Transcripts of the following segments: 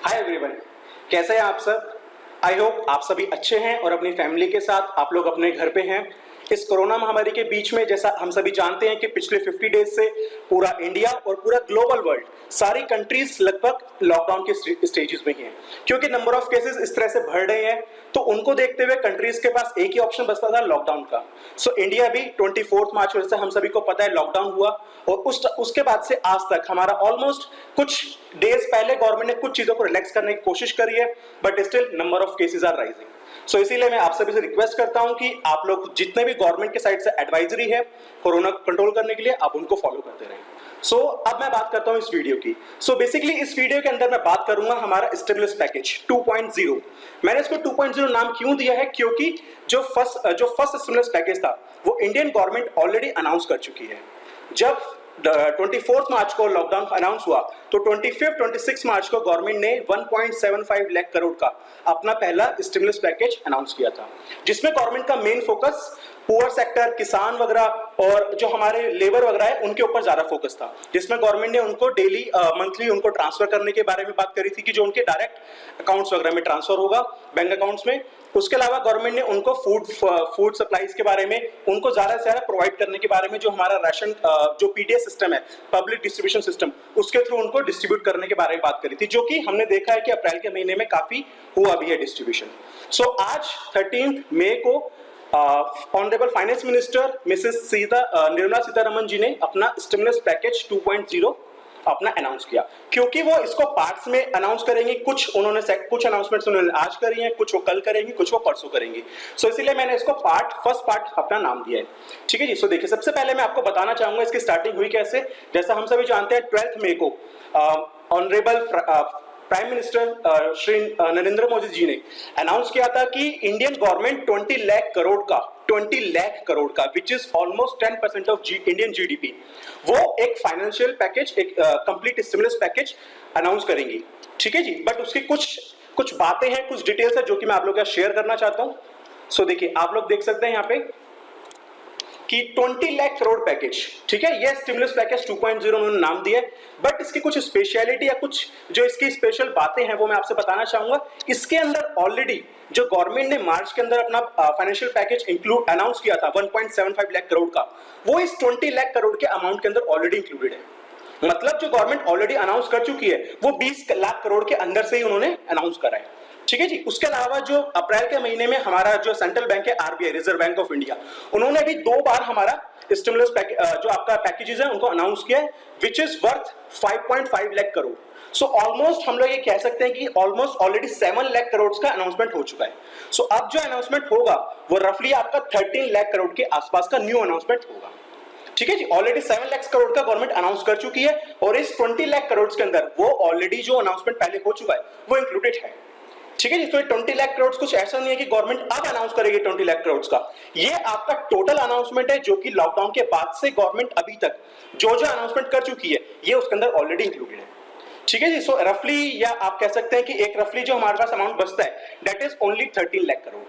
Hi everyone, कैसे हैं आप सब। आई होप आप सभी अच्छे हैं और अपनी फैमिली के साथ आप लोग अपने घर पे हैं। इस कोरोना महामारी के बीच में जैसा हम सभी जानते हैं कि पिछले 50 डेज से पूरा इंडिया और पूरा ग्लोबल वर्ल्ड सारी कंट्रीज लगभग लॉकडाउन के स्टेजेस में ही हैं, क्योंकि नंबर ऑफ केसेस इस तरह से बढ़ रहे हैं। तो उनको देखते हुए कंट्रीज के पास एक ही ऑप्शन बचता था, लॉकडाउन का। सो इंडिया भी 24 मार्च वजह से हम सभी को पता है लॉकडाउन हुआ, और उसके बाद से आज तक हमारा ऑलमोस्ट कुछ डेज पहले गवर्नमेंट ने कुछ चीजों को रिलैक्स करने की कोशिश करी है, but still number of cases are rising. So इसीलिए मैं आप सभी से रिक्वेस्ट करता हूं कि आप लोग जितने भी गवर्नमेंट के साइड से एडवाइजरी है कोरोना कंट्रोल करने के लिए, आप उनको फॉलो करते रहें। सो अब मैं बात करता हूं इस वीडियो की। सो बेसिकली इस वीडियो के अंदर मैं बात करूंगा हमारा स्टिमुलस पैकेज 2.0। मैंने इसको 2.0 नाम क्यों दिया है, क्योंकि जो फर्स्ट स्टिमुलस पैकेज था वो इंडियन गवर्नमेंट ऑलरेडी अनाउंस कर चुकी है। जब 24 मार्च को लॉकडाउन अनाउंस हुआ तो 26 मार्च को गवर्नमेंट ने 1.75 लाख करोड़ का अपना पहला स्टिमुलस पैकेज अनाउंस किया था, जिसमें गवर्नमेंट का मेन फोकस पुअर सेक्टर, किसान वगैरह और जो हमारे लेबर वगैरह है उनके ऊपर ज्यादा फोकस था, जिसमें गवर्नमेंट ने उनको डेली मंथली उनको ट्रांसफर करने के बारे में बात करी थी कि जो उनके डायरेक्ट अकाउंट्स वगैरह में ट्रांसफर होगा बैंक अकाउंट्स में। उसके अलावा गवर्नमेंट ने उनको फूड सप्लाईज के बारे में उनको ज्यादा से ज्यादा प्रोवाइड करने के बारे में, जो हमारा राशन जो पीडीएस सिस्टम है, पब्लिक डिस्ट्रीब्यूशन सिस्टम, उसके थ्रू उनको डिस्ट्रीब्यूट करने के बारे में बात करी थी, जो कि हमने देखा है कि अप्रैल के महीने में काफी हुआ भी है डिस्ट्रीब्यूशन। सो आज 13 मई को honourable finance minister Mrs Nirmala Sitharaman ji ने अपना स्टिमुलस पैकेज 2.0 अपना अनाउंस किया, क्योंकि वो इसको पार्ट्स में अनाउंस करेंगे। कुछ अनाउंसमेंट्स उन्होंने आज करी हैं, कुछ वो कल करेंगे, कुछ वो परसों करेंगे। सो इसीलिए मैंने इसको फर्स्ट पार्ट अपना नाम दिया है। ठीक है जी। सो देखिए, सबसे पहले मैं आपको बताना चाहूंगा इसकी स्टार्टिंग हुई कैसे। जैसा हम सभी जानते हैं 12 मई को honourable prime minister Shri Narendra Modi ji ने अनाउंस किया था कि इंडियन गवर्नमेंट 20 लाख करोड़ का which is almost 10% of Indian GDP, वो एक फाइनेंशियल पैकेज, एक कंप्लीट स्टिमुलस पैकेज अनाउंस करेंगी। ठीक है जी। बट उसकी कुछ बातें हैं, कुछ डिटेल्स है जो कि मैं आप लोगों के साथ शेयर करना चाहता हूं। सो देखिए, आप लोग देख सकते हैं यहाँ पे कि 20 लाख करोड़ पैकेज, ठीक है, ये स्टिमुलस पैकेज 2.0 उन्होंने नाम दिया है। बट इसकी कुछ स्पेशलिटी या कुछ जो इसकी स्पेशल बातें हैं वो मैं आपसे बताना चाहूंगा। इसके अंदर ऑलरेडी जो गवर्नमेंट ने मार्च के अंदर अपना फाइनेंशियल पैकेज अनाउंस किया था 1.75 लाख करोड़ का, वो इस 20 लाख करोड़ के अमाउंट के अंदर ऑलरेडी इंक्लूडेड है। मतलब जो गवर्नमेंट ऑलरेडी अनाउंस कर चुकी है वो 20 लाख करोड़ के अंदर से ही उन्होंने अनाउंस करा है। ठीक है जी। उसके अलावा जो अप्रैल के महीने में हमारा जो सेंट्रल बैंक है RBI, reserve bank of India, उन्होंने भी 2 बार हमारा स्टिमुलस जो आपका पैकेजेस है उनको अनाउंस किया है, which is worth 5.5 lakh crore. So almost हम लोग ये कह सकते हैं कि ऑलमोस्ट ऑलरेडी 7 लाख करोड़ का अनाउंसमेंट हो चुका है। सो अब जो अनाउंसमेंट होगा वो रफली आपका 13 लाख करोड़ के आसपास का न्यू अनाउंसमेंट होगा। ठीक है जी। ऑलरेडी 7 लाख करोड़ का गवर्नमेंट अनाउंस कर चुकी है, और इस 20 लाख करोड़ के अंदर वो ऑलरेडी जो अनाउंसमेंट पहले हो चुका है वो इंक्लूडेड है। ठीक है जी। तो 20 लाख करोड़ कुछ ऐसा नहीं है कि गवर्नमेंट अब अनाउंस करेगी 20 लाख करोड़ का, ये आपका टोटल अनाउंसमेंट है जो कि लॉकडाउन के बाद से गवर्नमेंट अभी तक जो अनाउंसमेंट कर चुकी है ये उसके अंदर ऑलरेडी इंक्लूडेड है। ठीक है जी। सो रफली, या आप कह सकते हैं कि एक रफली जो हमारे पास अमाउंट बचता है that is only 13 lakh crore.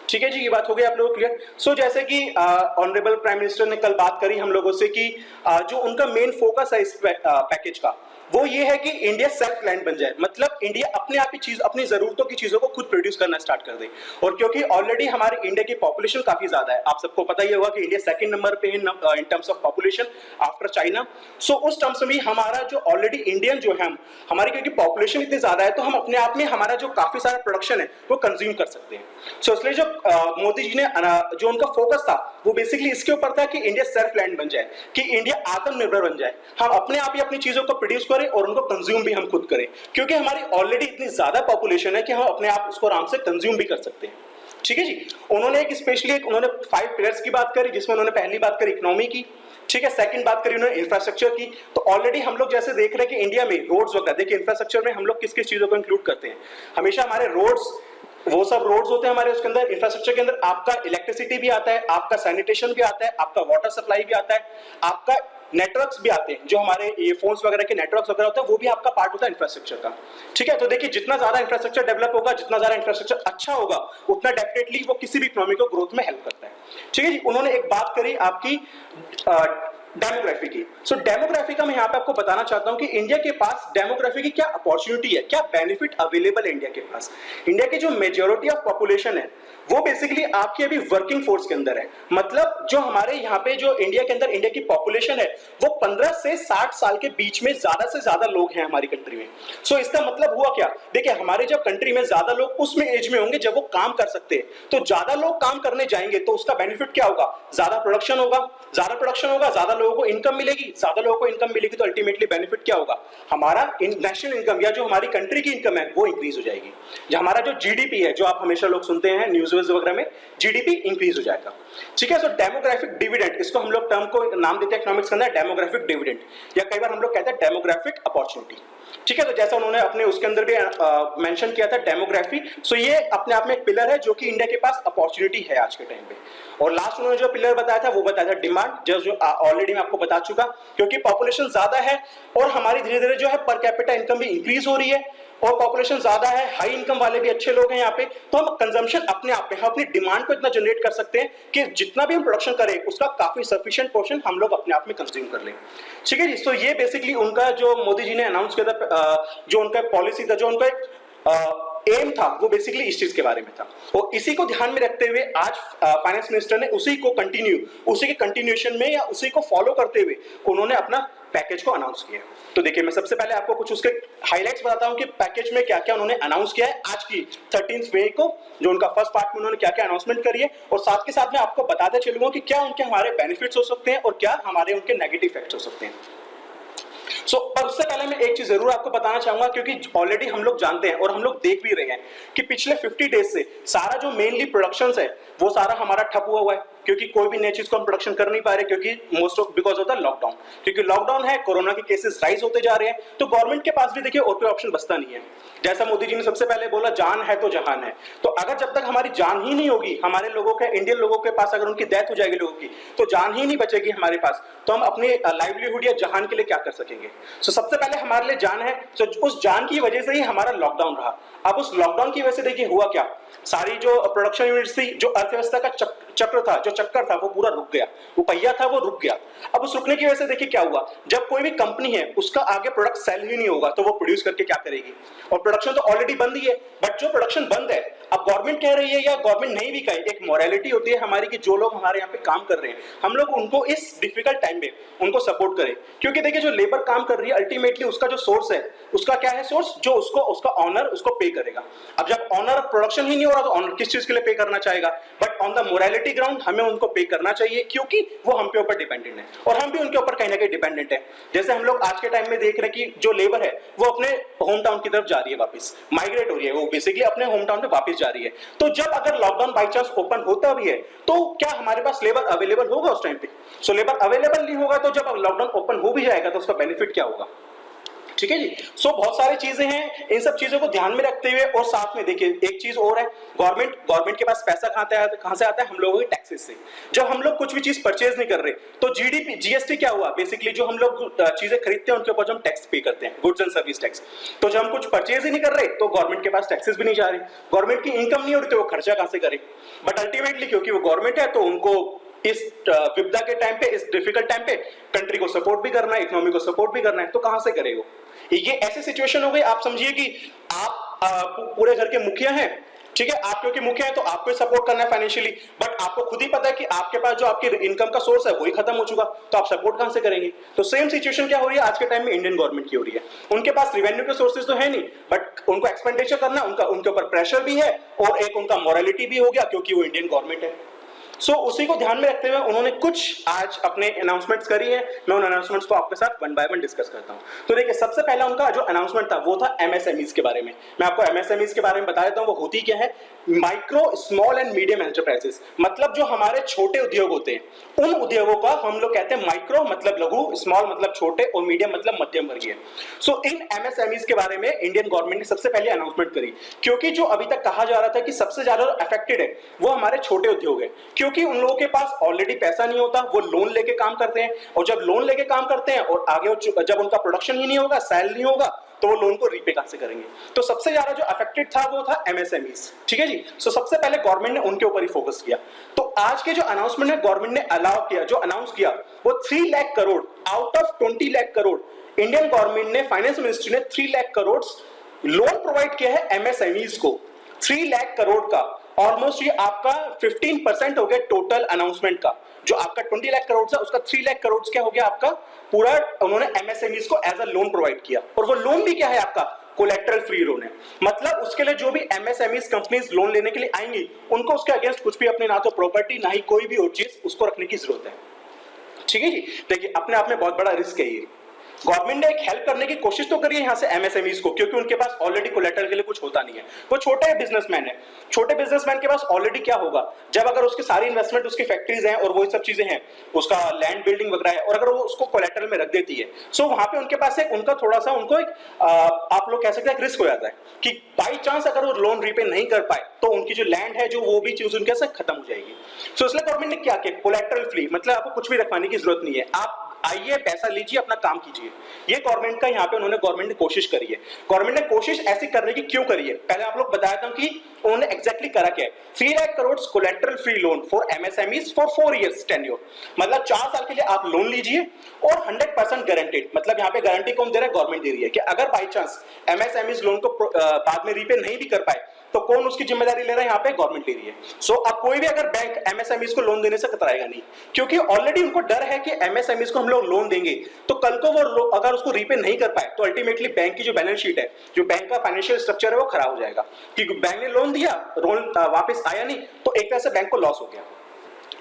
ठीक है जी। ये बात हो गई आप लोगों को क्लियर। सो जैसे कि ऑनरेबल प्राइम मिनिस्टर ने कल बात करी हम लोगों से कि जो उनका मेन फोकस है इस पैकेज का वो ये है कि इंडिया सेल्फ रिलायंट बन जाए, मतलब इंडिया अपने आप ही अपनी जरूरतों की चीजों को खुद प्रोड्यूस करना स्टार्ट कर दे। और क्योंकि ऑलरेडी हमारे इंडिया की पॉपुलेशन काफी ज्यादा है, आप सबको पता ही होगा कि इंडिया सेकंड नंबर पे है in terms of population after China. So उस टर्म्स में हमारा जो ऑलरेडी इंडियन जो है हमारी क्योंकि पॉपुलेशन इतनी ज्यादा है तो हम अपने आप में हमारा जो काफी सारा प्रोडक्शन है वो कंज्यूम कर सकते हैं। सो इसलिए जो मोदी जी ने जो उनका फोकस था वो बेसिकली इसके ऊपर था कि इंडिया सेल्फ रिलायंट बन जाए, कि इंडिया आत्मनिर्भर बन जाए, हम अपने आप ही अपनी चीजों को प्रोड्यूस करें और उनको कंज्यूम भी हम खुद करें, क्योंकि हमारी ऑलरेडी इतनी ज्यादा पॉपुलेशन है कि हम अपने आप इसको आराम से कंज्यूम भी कर सकते हैं। ठीक है जी। उन्होंने उन्होंने 5 पिलर्स की बात करी, जिसमें उन्होंने पहली बात करी इकोनॉमी की, ठीक है, सेकंड बात करी उन्होंने इंफ्रास्ट्रक्चर की। तो ऑलरेडी हम लोग जैसे देख रहे हैं कि इंडिया में रोड्स वगैरह, देखिए इंफ्रास्ट्रक्चर में हम लोग किस किस चीजों को इंक्लूड करते हैं, हमेशा हमारे रोड्स, वो सब रोड्स होते हैं हमारे उसके अंदर। इंफ्रास्ट्रक्चर के अंदर आपका इलेक्ट्रिसिटी भी आता है, आपका सैनिटेशन भी आता है, आपका वाटर सप्लाई भी आता है, आपका नेटवर्क्स भी आते हैं, जो हमारे ये फोन्स वगैरह के नेटवर्क्स वगैरह होते हैं वो भी आपका पार्ट होता है इंफ्रास्ट्रक्चर का। ठीक है। तो देखिए, जितना ज्यादा इंफ्रास्ट्रक्चर डेवलप होगा, जितना ज्यादा इंफ्रास्ट्रक्चर अच्छा होगा, उतना डेफिनेटली वो किसी भी इकोनॉमी को ग्रोथ में हेल्प करता है। ठीक है जी। उन्होंने एक बात करी आपकी डेमोग्राफी की। सो डेमोग्राफी का मैं यहाँ पे आपको बताना चाहता हूँ कि इंडिया के पास डेमोग्राफी की क्या अपॉर्चुनिटी है, क्या बेनिफिट अवेलेबल है इंडिया के पास। इंडिया की जो मेजॉरिटी ऑफ पॉपुलेशन है वो बेसिकली आपकी अभी वर्किंग फोर्स के अंदर है। मतलब जो हमारे यहाँ पे जो इंडिया के अंदर इंडिया की पॉपुलेशन है वो 15 से 60 साल के बीच में ज्यादा से ज्यादा लोग हैं हमारी कंट्री में। सो इसका मतलब हुआ क्या, देखिए हमारे जब कंट्री में ज्यादा लोग उसमें एज में होंगे जब वो काम कर सकते हैं, तो ज्यादा लोग काम करने जाएंगे तो उसका बेनिफिट क्या होगा, ज्यादा प्रोडक्शन होगा, ज्यादा प्रोडक्शन होगा, ज्यादा लोगों को इनकम मिलेगी, ज्यादा लोगों को इनकम मिलेगी तो अल्टीमेटली बेनिफिट क्या होगा, हमारा नेशनल इनकम या जो हमारी कंट्री की इनकम है वो इंक्रीज हो जाएगी। जो हमारा जो जीडीपी है, जो आप हमेशा लोग सुनते हैं न्यूज़ वगैरह में, जीडीपी इंक्रीज हो जाएगा। ठीक है। सो डेमोग्राफिक डिविडेंड, इसको हम लोग टर्म को नाम देते हैं इकोनॉमिक्स के अंदर डेमोग्राफिक डिविडेंड, या कई बार हम लोग कहते हैं डेमोग्राफिक अपॉर्चुनिटी। ठीक है। तो जैसा उन्होंने अपने उसके अंदर भी मेंशन किया था डेमोग्राफी, सो ये अपने आप में एक पिलर है जो कि इंडिया के पास अपॉर्चुनिटी है आज के टाइम पे। और लास्ट उन्होंने जो पिलर बताया था वो बताया था डिमांड, जो ऑलरेडी मैं आपको बता चुका, क्योंकि पॉपुलेशन ज्यादा है और हमारी धीरे धीरे जो है पर कैपिटा इनकम भी इंक्रीज हो रही है और पॉपुलेशन ज्यादा है, हाई इनकम वाले भी अच्छे लोग हैं यहाँ पे, तो हम कंजम्पशन अपने आप में, हम अपनी डिमांड को इतना जनरेट कर सकते हैं कि जितना भी हम प्रोडक्शन करें उसका काफी सफिशिएंट पोर्शन हम लोग अपने आप में कंज्यूम कर लें। ठीक है जी। तो ये बेसिकली उनका जो मोदी जी ने अनाउंस किया था, जो उनका पॉलिसी था, जो उनका एक एम था, वो बेसिकली इस चीज के बारे में था। और इसी को ध्यान में रखते हुए आज फाइनेंस मिनिस्टर ने उसी के कंटिन्यूएशन में या उसी को फॉलो करते हुए उन्होंने अपना पैकेज को अनाउंस किया। तो देखिए मैं सबसे पहले आपको कुछ उसके हाइलाइट्स बताता हूं कि पैकेज में क्या क्या उन्होंने अनाउंस किया है आज की 13 मई को, जो उनका फर्स्ट पार्ट में उन्होंने क्या क्या अनाउंसमेंट करी है, और साथ के साथ में आपको बताते चलूंगा कि क्या उनके हमारे बेनिफिट्स हो सकते हैं और क्या हमारे उनके नेगेटिव इफेक्ट्स हो सकते हैं। पर उससे पहले मैं एक चीज जरूर आपको बताना चाहूंगा, क्योंकि ऑलरेडी हम लोग जानते हैं और हम लोग देख भी रहे हैं कि पिछले 50 डेज से सारा जो मेनली प्रोडक्शन है वो सारा हमारा ठप हुआ है, क्योंकि कोई भी नई चीज को हम प्रोडक्शन कर नहीं पा रहे, क्योंकि most of because of the lockdown. क्योंकि लॉकडाउन है, कोरोना के केसेस राइज होते जा रहे हैं, तो गवर्नमेंट के पास भी देखिए और कोई ऑप्शन बचता नहीं है। जैसा मोदी जी ने सबसे पहले बोला, जान है तो जहान है। तो अगर जब तक हमारी जान ही नहीं होगी, हमारे लोगों के, इंडियन लोगों के पास अगर उनकी डेथ हो जाएगी लोगों की, तो जान ही नहीं बचेगी हमारे पास, तो हम अपने लाइवलीहुड या जहान के लिए क्या कर सकेंगे। सो सबसे पहले हमारे लिए जान है, तो उस जान की वजह से ही हमारा लॉकडाउन रहा। अब उस लॉकडाउन की वजह से देखिए हुआ क्या, सारी जो प्रोडक्शन यूनिट्स थी, जो अर्थव्यवस्था का चक्र था, जो चक्कर था, वो पूरा रुक गया, वो पहिया था वो रुक गया। अब उस रुकने की वजह से देखिए क्या हुआ, जब कोई भी कंपनी है उसका आगे प्रोडक्ट सेल ही नहीं होगा तो वो प्रोड्यूस करके क्या करेगी, और प्रोडक्शन तो ऑलरेडी बंद ही है, बट जो प्रोडक्शन बंद है, अब गवर्नमेंट कह रही है या गवर्नमेंट नहीं भी कहे, एक मोरालिटी होती है हमारी कि जो लोग हमारे यहाँ पे काम कर रहे हैं, हम लोग उनको इस डिफिकल्ट टाइम में उनको सपोर्ट करें। क्योंकि देखिए जो लेबर काम कर रही है अल्टीमेटली उसका जो सोर्स है, उसका क्या है सोर्स, जो उसको उसका ऑनर उसको पे करेगा। अब जब ऑनर प्रोडक्शन ही नहीं हो रहा तो ऑनर किस चीज के लिए पे करना चाहेगा, but on the morality ground हमें उनको पे करना चाहिए, क्योंकि वो हम पे ऊपर डिपेंडेंट है और हम भी उनके ऊपर कहीं ना कहीं डिपेंडेंट है। जैसे हम लोग आज के टाइम में देख रहे हैं कि जो लेबर है वो अपने होम टाउन की तरफ जा रही है, वापस माइग्रेट हो रही है, वो बेसिकली अपने होम टाउन में वापस जा रही है। तो जब अगर लॉकडाउन बाई चांस ओपन होता भी है तो क्या हमारे पास लेबर अवेलेबल होगा उस टाइम पे? सो लेबर अवेलेबल नहीं होगा तो जब लॉकडाउन ओपन हो भी जाएगा तो उसका बेनिफिट क्या होगा? ठीक है जी। सो बहुत सारी चीजें हैं, इन सब चीजों को ध्यान में रखते हुए, और साथ में देखिए एक चीज और है, गवर्नमेंट के पास पैसा कहां से आता है, हम लोगों के टैक्सेस से। जब हम लोग कुछ भी चीज परचेज नहीं कर रहे तो जीएसटी क्या हुआ, बेसिकली जो हम लोग चीजें खरीदते हैं उनके ऊपर जो हम टैक्स पे करते हैं, गुड्स एंड सर्विस टैक्स। तो जब हम कुछ परचेज ही नहीं कर रहे तो गवर्नमेंट के पास टैक्सेस भी नहीं जा रहे, गवर्नमेंट की इनकम नहीं हो रही तो वो खर्चा कहां से करे। बट अल्टीमेटली क्योंकि वो गवर्नमेंट है तो उनको इस विपदा के टाइम पे, इस डिफिकल्ट टाइम पे कंट्री को सपोर्ट भी करना है, इकोनॉमी को सपोर्ट भी करना है, तो कहां से करेगा? ये ऐसी सिचुएशन हो गई, आप समझिए कि आप पूरे घर के मुखिया हैं, ठीक है, आप क्योंकि मुखिया है तो आपको सपोर्ट करना है फाइनेंशियली, बट आपको खुद ही पता है कि आपके पास जो आपकी इनकम का सोर्स है वही खत्म हो चुका, तो आप सपोर्ट कहां से करेंगे? तो सेम सिचुएशन क्या हो रही है आज के टाइम में इंडियन गवर्नमेंट की हो रही है। उनके पास रेवेन्यू के सोर्सेज तो है नहीं, बट उनको एक्सपेंडिचर करना, उनके ऊपर प्रेशर भी है और एक उनका मोरालिटी भी हो गया क्योंकि वो इंडियन गवर्नमेंट है। सो उसी को ध्यान में रखते हुए उन्होंने कुछ आज अपने अनाउंसमेंट्स करी है, मैं उन अनाउंसमेंट्स को आपके साथ वन बाय वन डिस्कस करता हूं। तो देखिए सबसे पहला उनका जो अनाउंसमेंट था वो था एमएसएमईज के बारे में। मैं आपको एमएसएमईज के बारे में बता देता हूं, वो होती क्या है, micro small and medium enterprises, मतलब जो हमारे छोटे उद्योग होते हैं उन उद्योगों का हम लोग कहते हैं माइक्रो मतलब लघु, स्मॉल मतलब छोटे और मीडियम मतलब मध्यम वर्गीय। सो इन एमएसएमईज के बारे में इंडियन गवर्नमेंट ने सबसे पहले अनाउंसमेंट करी, क्योंकि जो अभी तक कहा जा रहा था कि सबसे ज्यादा अफेक्टेड है वो हमारे छोटे उद्योग है, क्योंकि उन लोगों के पास ऑलरेडी पैसा नहीं होता, वो लोन लेके काम करते हैं, और जब लोन लेके काम करते हैं और आगे जब उनका प्रोडक्शन ही नहीं होगा, सेल नहीं होगा, तो वो लोन को रीपे कहां से करेंगे। तो सबसे ज्यादा जो अफेक्टेड था वो था एमएसएमईज, ठीक है जी। सो सबसे पहले गवर्नमेंट ने उनके ऊपर ही फोकस किया। तो आज के जो अनाउंसमेंट है गवर्नमेंट ने अलाउ किया, जो अनाउंस किया वो 3 lakh crore out of 20 lakh crore Indian government ने, फाइनेंस मिनिस्ट्री ने 3 लाख करोड़ लोन प्रोवाइड किया है एमएसएमईज को। 3 लाख करोड़ का ऑलमोस्ट ये आपका 15% हो गया टोटल अनाउंसमेंट का। जो आपका 20 लाख करोड़ था उसका 3 लाख करोड़ क्या हो गया आपका पूरा, उन्होंने एमएसएमईज को एज अ लोन प्रोवाइड किया। और वो लोन भी क्या है आपका कोलेटरल फ्री लोन है। मतलब उसके लिए जो भी एमएसएमईज कंपनीज लोन लेने के लिए आएंगी उनको उसके अगेंस्ट कुछ भी अपने ना तो प्रॉपर्टी ना ही कोई भी और चीज उसको रखने की जरूरत है, ठीक है जी। देखिए अपने आप में बहुत बड़ा रिस्क है ये। गवर्नमेंट ने एक हेल्प करने की कोशिश तो करी है यहाँ से एमएसएमईज को, क्योंकि उनके पास ऑलरेडी कोलेटरल के लिए कुछ होता नहीं है। वो छोटे बिजनेसमैन है, छोटे बिजनेसमैन के पास ऑलरेडी क्या होगा, जब अगर उसकी सारी इन्वेस्टमेंट उसकी फैक्ट्रीज हैं और वो सब चीजें हैं, उसका लैंड बिल्डिंग वगैरह है, और अगर वो उसको कोलेटरल में रख देती है, सो वहां पे उनके पास एक उनका थोड़ा सा उनको एक आप लोग कह सकते हैं रिस्क हो जाता है कि बाई चांस अगर वो लोन रीपे नहीं कर पाए तो उनकी जो लैंड है जो वो भी चीज उनके साथ खत्म हो जाएगी। सो इसलिए गवर्नमेंट ने क्या किया, कोलेटरल फ्री, मतलब आपको कुछ भी रखवाने की जरूरत नहीं है, आप आइए पैसा लीजिए अपना काम कीजिए। ये गवर्नमेंट का यहाँ पे गवर्नमेंट ने कोशिश करी है। गवर्नमेंट ने कोशिश ऐसी करने की क्यों करी है, पहले आप लोग बताया था कि उन्होंने एग्जैक्टली करा क्या है। 3 lakh crore collateral free loan for MSMEs for 4 years tenure, मतलब 4 साल के लिए आप लोन लीजिए और 100% गारंटेड, मतलब यहाँ पे गारंटी कौन दे रहा है, गवर्नमेंट दे रही है कि अगर बाई चांस एमएसएमईज लोन को बाद में रीपे नहीं भी कर पाए तो कौन उसकी जिम्मेदारी ले रहा है, यहाँ पे गवर्नमेंट ले रही है। सो अब कोई भी अगर बैंक एमएसएमईज को लोन देने से कतराएगा नहीं, क्योंकि ऑलरेडी उनको डर है कि एमएसएमईज को हम लोग लोन देंगे तो कल को वो अगर उसको रीपे नहीं कर पाए तो अल्टीमेटली बैंक की जो बैलेंस शीट है, जो बैंक का फाइनेंशियल स्ट्रक्चर है वो खराब हो जाएगा, क्योंकि बैंक ने लोन दिया, लोन वापस आया नहीं तो एक तरह से बैंक को लॉस हो गया,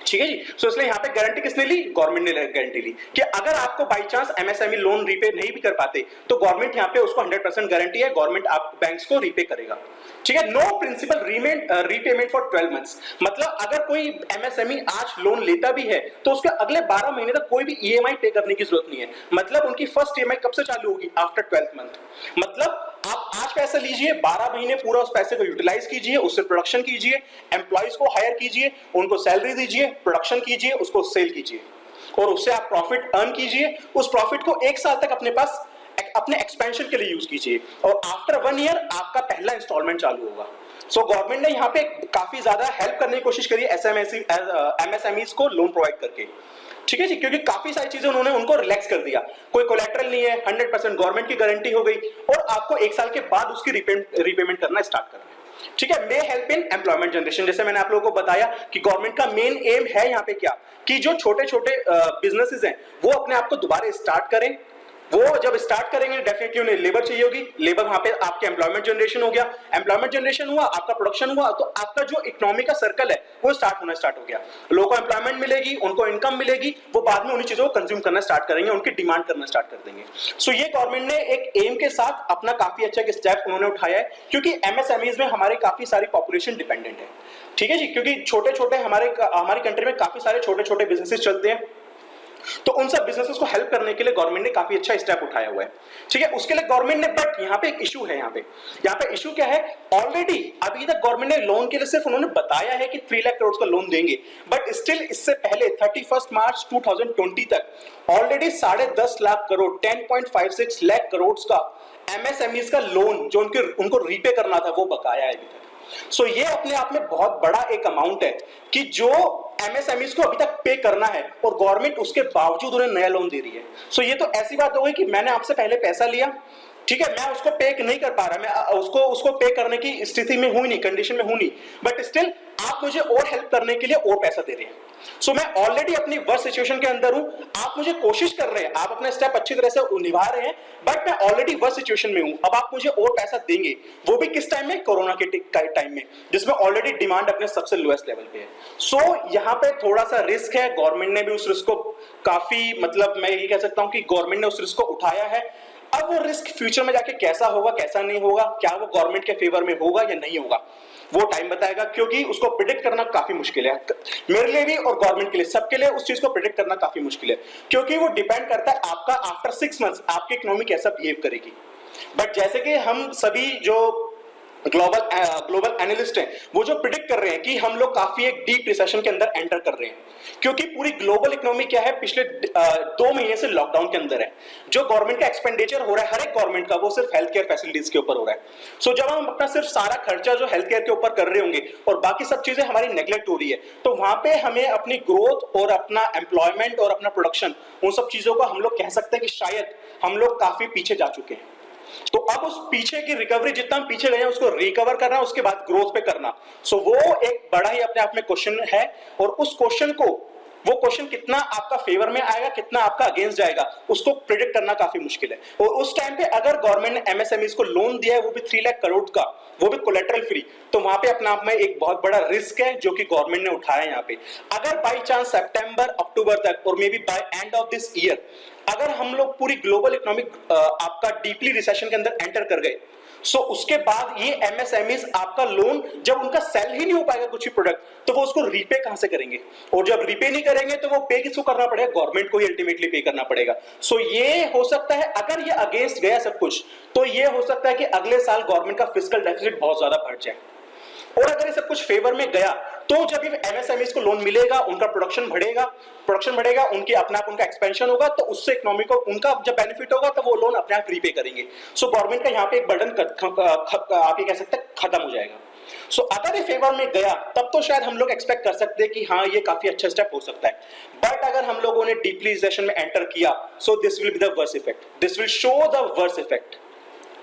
ठीक है जी। सो इसलिए यहाँ पे गारंटी किसने ली, गवर्नमेंट ने गारंटी ली कि अगर आपको by chance MSME loan repay नहीं भी कर पाते तो गवर्नमेंट यहाँ पे उसको 100% गारंटी है, गवर्नमेंट आप बैंक्स को रीपे करेगा, ठीक है। No principal repayment for 12 months, मतलब अगर कोई एमएसएमई आज लोन लेता भी है तो उसके अगले 12 महीने तक कोई भी ईएमआई पे करने की जरूरत नहीं है। मतलब उनकी फर्स्ट ईएमआई कब से चालू होगी, आफ्टर 12th मंथ। मतलब आप आज पैसा लीजिए, 12 महीने पूरा उस पैसे को यूटिलाइज कीजिए, उससे प्रोडक्शन कीजिए, एम्प्लॉइज को हायर कीजिए, उनको सैलरी दीजिए, प्रोडक्शन कीजिए, उसको सेल कीजिए और उससे आप प्रॉफिट अर्न कीजिए। उस प्रॉफिट को 1 साल तक अपने पास अपने एक्सपेंशन के लिए यूज कीजिए और आफ्टर 1 ईयर आपका पहला इंस्टॉलमेंट चालू होगा। सो गवर्नमेंट ने यहाँ पे काफी ज्यादा हेल्प करने की कोशिश करी एमएसएमईज को लोन प्रोवाइड करके, ठीक है जी, क्योंकि काफी सारी चीजें उन्होंने उनको रिलैक्स कर दिया, कोई कोलेटरल नहीं है, 100% गवर्नमेंट की गारंटी हो गई और आपको 1 साल के बाद उसकी रीपेमेंट करना स्टार्ट करना है, ठीक है। May help in employment generation, जैसे मैंने आप लोगों को बताया कि गवर्नमेंट का मेन एम है यहाँ पे क्या, कि जो छोटे छोटे बिजनेसेस हैं वो अपने आप को दोबारा स्टार्ट करें। वो जब स्टार्ट करेंगे डेफिनेटली उन्हें लेबर चाहिए होगी, लेबर वहां पे आपके एम्प्लॉयमेंट जनरेशन हो गया, एम्प्लॉयमेंट जनरेशन हुआ, आपका प्रोडक्शन हुआ, तो आपका जो इकोनॉमी का सर्कल है वो स्टार्ट हो गया। लोगों को एम्प्लॉयमेंट मिलेगी, उनको इनकम मिलेगी, वो बाद में उन्हीं चीजों को कंज्यूम करना स्टार्ट करेंगे, उनकी डिमांड करना स्टार्ट कर देंगे। सो ये गवर्नमेंट ने एक एम के साथ अपना काफी अच्छा स्टेप उन्होंने उठाया है, क्योंकि एमएसएमईज में हमारी काफी सारी पॉपुलेशन डिपेंडेंट है, ठीक है जी, क्योंकि छोटे छोटे हमारी कंट्री में काफी सारे छोटे छोटे बिजनेसेस चलते हैं, तो उन सब बिजनेसेस को हेल्प करने के लिए गवर्नमेंट ने काफी अच्छा स्टेप उठाया हुआ है, ठीक है। उसके लिए गवर्नमेंट ने, बट यहाँ पे एक इशू है, यहाँ पे इशू क्या है, ऑलरेडी अभी तक गवर्नमेंट ने लोन के लिए सिर्फ उन्होंने बताया है कि 3 लाख करोड़ का लोन देंगे, बट स्टिल इससे पहले 31 मार्च 2020 तक ऑलरेडी 10.5 लाख करोड़ 10.56 लाख करोड़ का एमएसएमईज का लोन जो उनको रीपे करना था वो बकाया है अभी तक। सो ये अपने आप में बहुत बड़ा एक अमाउंट है कि जो एमएसएमईज को अभी तक पे करना है और गवर्नमेंट उसके बावजूद उन्हें नया लोन दे रही है। सो ये तो ऐसी बात हो गई कि मैंने आपसे पहले पैसा लिया, ठीक है, मैं उसको पे नहीं कर पा रहा, मैं उसको पे करने की स्थिति में हूं नहीं, कंडीशन में हूं नहीं, बट स्टिल आप मुझे और हेल्प करने के लिए और पैसा दे रहे हैं। सो मैं ऑलरेडी अपनी वर्स्ट सिचुएशन के अंदर हूं, आप मुझे कोशिश कर रहे हैं, आप अपना स्टेप अच्छी तरह से निभा रहे हैं, बट मैं ऑलरेडी वर्स्ट सिचुएशन में हूं, अब आप मुझे और पैसा देंगे, वो भी किस टाइम में, कोरोना के टाइम में, जिसमें ऑलरेडी डिमांड अपने सबसे लोएस्ट लेवल पे है। सो यहाँ पे थोड़ा सा रिस्क है, गवर्नमेंट ने भी उस रिस्क को काफी, मतलब मैं ये कह सकता हूं कि गवर्नमेंट ने उस रिस्क को उठाया है। अब वो रिस्क फ्यूचर में जाके कैसा होगा कैसा नहीं होगा, क्या वो गवर्नमेंट के फेवर में होगा या नहीं होगा, वो टाइम बताएगा, क्योंकि उसको प्रिडिक्ट करना काफी मुश्किल है, मेरे लिए भी और गवर्नमेंट के लिए, सबके लिए उस चीज को प्रिडिक्ट करना काफी मुश्किल है, क्योंकि वो डिपेंड करता है आपका आफ्टर 6 मंथ्स आपकी इकोनॉमी कैसा बिहेव करेगी। बट जैसे कि हम सभी जो ग्लोबल एनालिस्ट हैं, वो जो प्रिडिक्ट कर रहे हैं कि हम लोग काफी एक डीप रिसेशन के अंदर एंटर कर रहे हैं, क्योंकि पूरी ग्लोबल इकोनॉमी क्या है, पिछले 2 महीने से लॉकडाउन के अंदर है। जो गवर्नमेंट का एक्सपेंडिचर हो रहा है हर एक गवर्नमेंट का, वो सिर्फ हेल्थ केयर फैसिलिटीज के ऊपर हो रहा है। सो जब हम अपना सिर्फ सारा खर्चा जो हेल्थ केयर के ऊपर कर रहे होंगे और बाकी सब चीजें हमारी नेग्लेक्ट हो रही है, तो वहां पे हमें अपनी ग्रोथ और अपना एम्प्लॉयमेंट और अपना प्रोडक्शन, उन सब चीजों को हम लोग कह सकते हैं कि शायद हम लोग काफी पीछे जा चुके हैं। तो अब उस पीछे की रिकवरी, जितना हम पीछे गए हैं उसको रिकवर करना, उसके बाद ग्रोथ पे करना, सो वो एक बड़ा ही अपने आप में क्वेश्चन है। और उस क्वेश्चन को, वो क्वेश्चन कितना आपका फेवर में आएगा, कितना आपका अगेंस्ट जाएगा, उसको प्रिडिक्ट करना काफी मुश्किल है। और उस टाइम पे अगर गवर्नमेंट ने एमएसएमईज को लोन दिया है, वो भी 3 लाख करोड़ का, वो भी कोलेटरल फ्री, तो वहां पे अपने आप में एक बहुत बड़ा रिस्क है जो कि गवर्नमेंट ने उठाया है। यहाँ पे अगर बाई चांस सितंबर अक्टूबर तक और maybe by end of this year अगर हम लोग पूरी ग्लोबल इकोनॉमिक आपका डीपली रिसेशन के अंदर एंटर कर गए, सो उसके बाद ये एमएसएमईज आपका लोन जब उनका सेल ही नहीं हो पाएगा कुछ भी प्रोडक्ट, तो वो उसको रीपे कहां से करेंगे? और जब रीपे नहीं करेंगे तो वो पे किसको करना पड़ेगा? गवर्नमेंट को ही अल्टीमेटली पे करना पड़ेगा। सो ये हो सकता है, अगर ये अगेंस्ट गया सब कुछ, तो ये हो सकता है कि अगले साल गवर्नमेंट का फिस्कल डेफिसिट बहुत ज्यादा बढ़ जाए। और अगर ये सब कुछ फेवर में गया, तो जब ये एमएसएमईज को लोन मिलेगा, उनका प्रोडक्शन बढ़ेगा, उनकी अपना उनका एक्सपेंशन होगा, तो उससे इकोनॉमी को उनका जब बेनिफिट होगा, तो वो लोन अपने आप रीपे करेंगे। सो गवर्नमेंट का यहाँ पे एक बर्डन आप ये कह सकते हैं खत्म हो जाएगा। सो अगर ये फेवर में गया, तब तो शायद हम लोग एक्सपेक्ट कर सकते हैं कि हाँ ये काफी अच्छा स्टेप हो सकता है। बट अगर हम लोगों ने डीपली रिसेशन में एंटर किया, so this will be the worst effect, this will show the worst effect.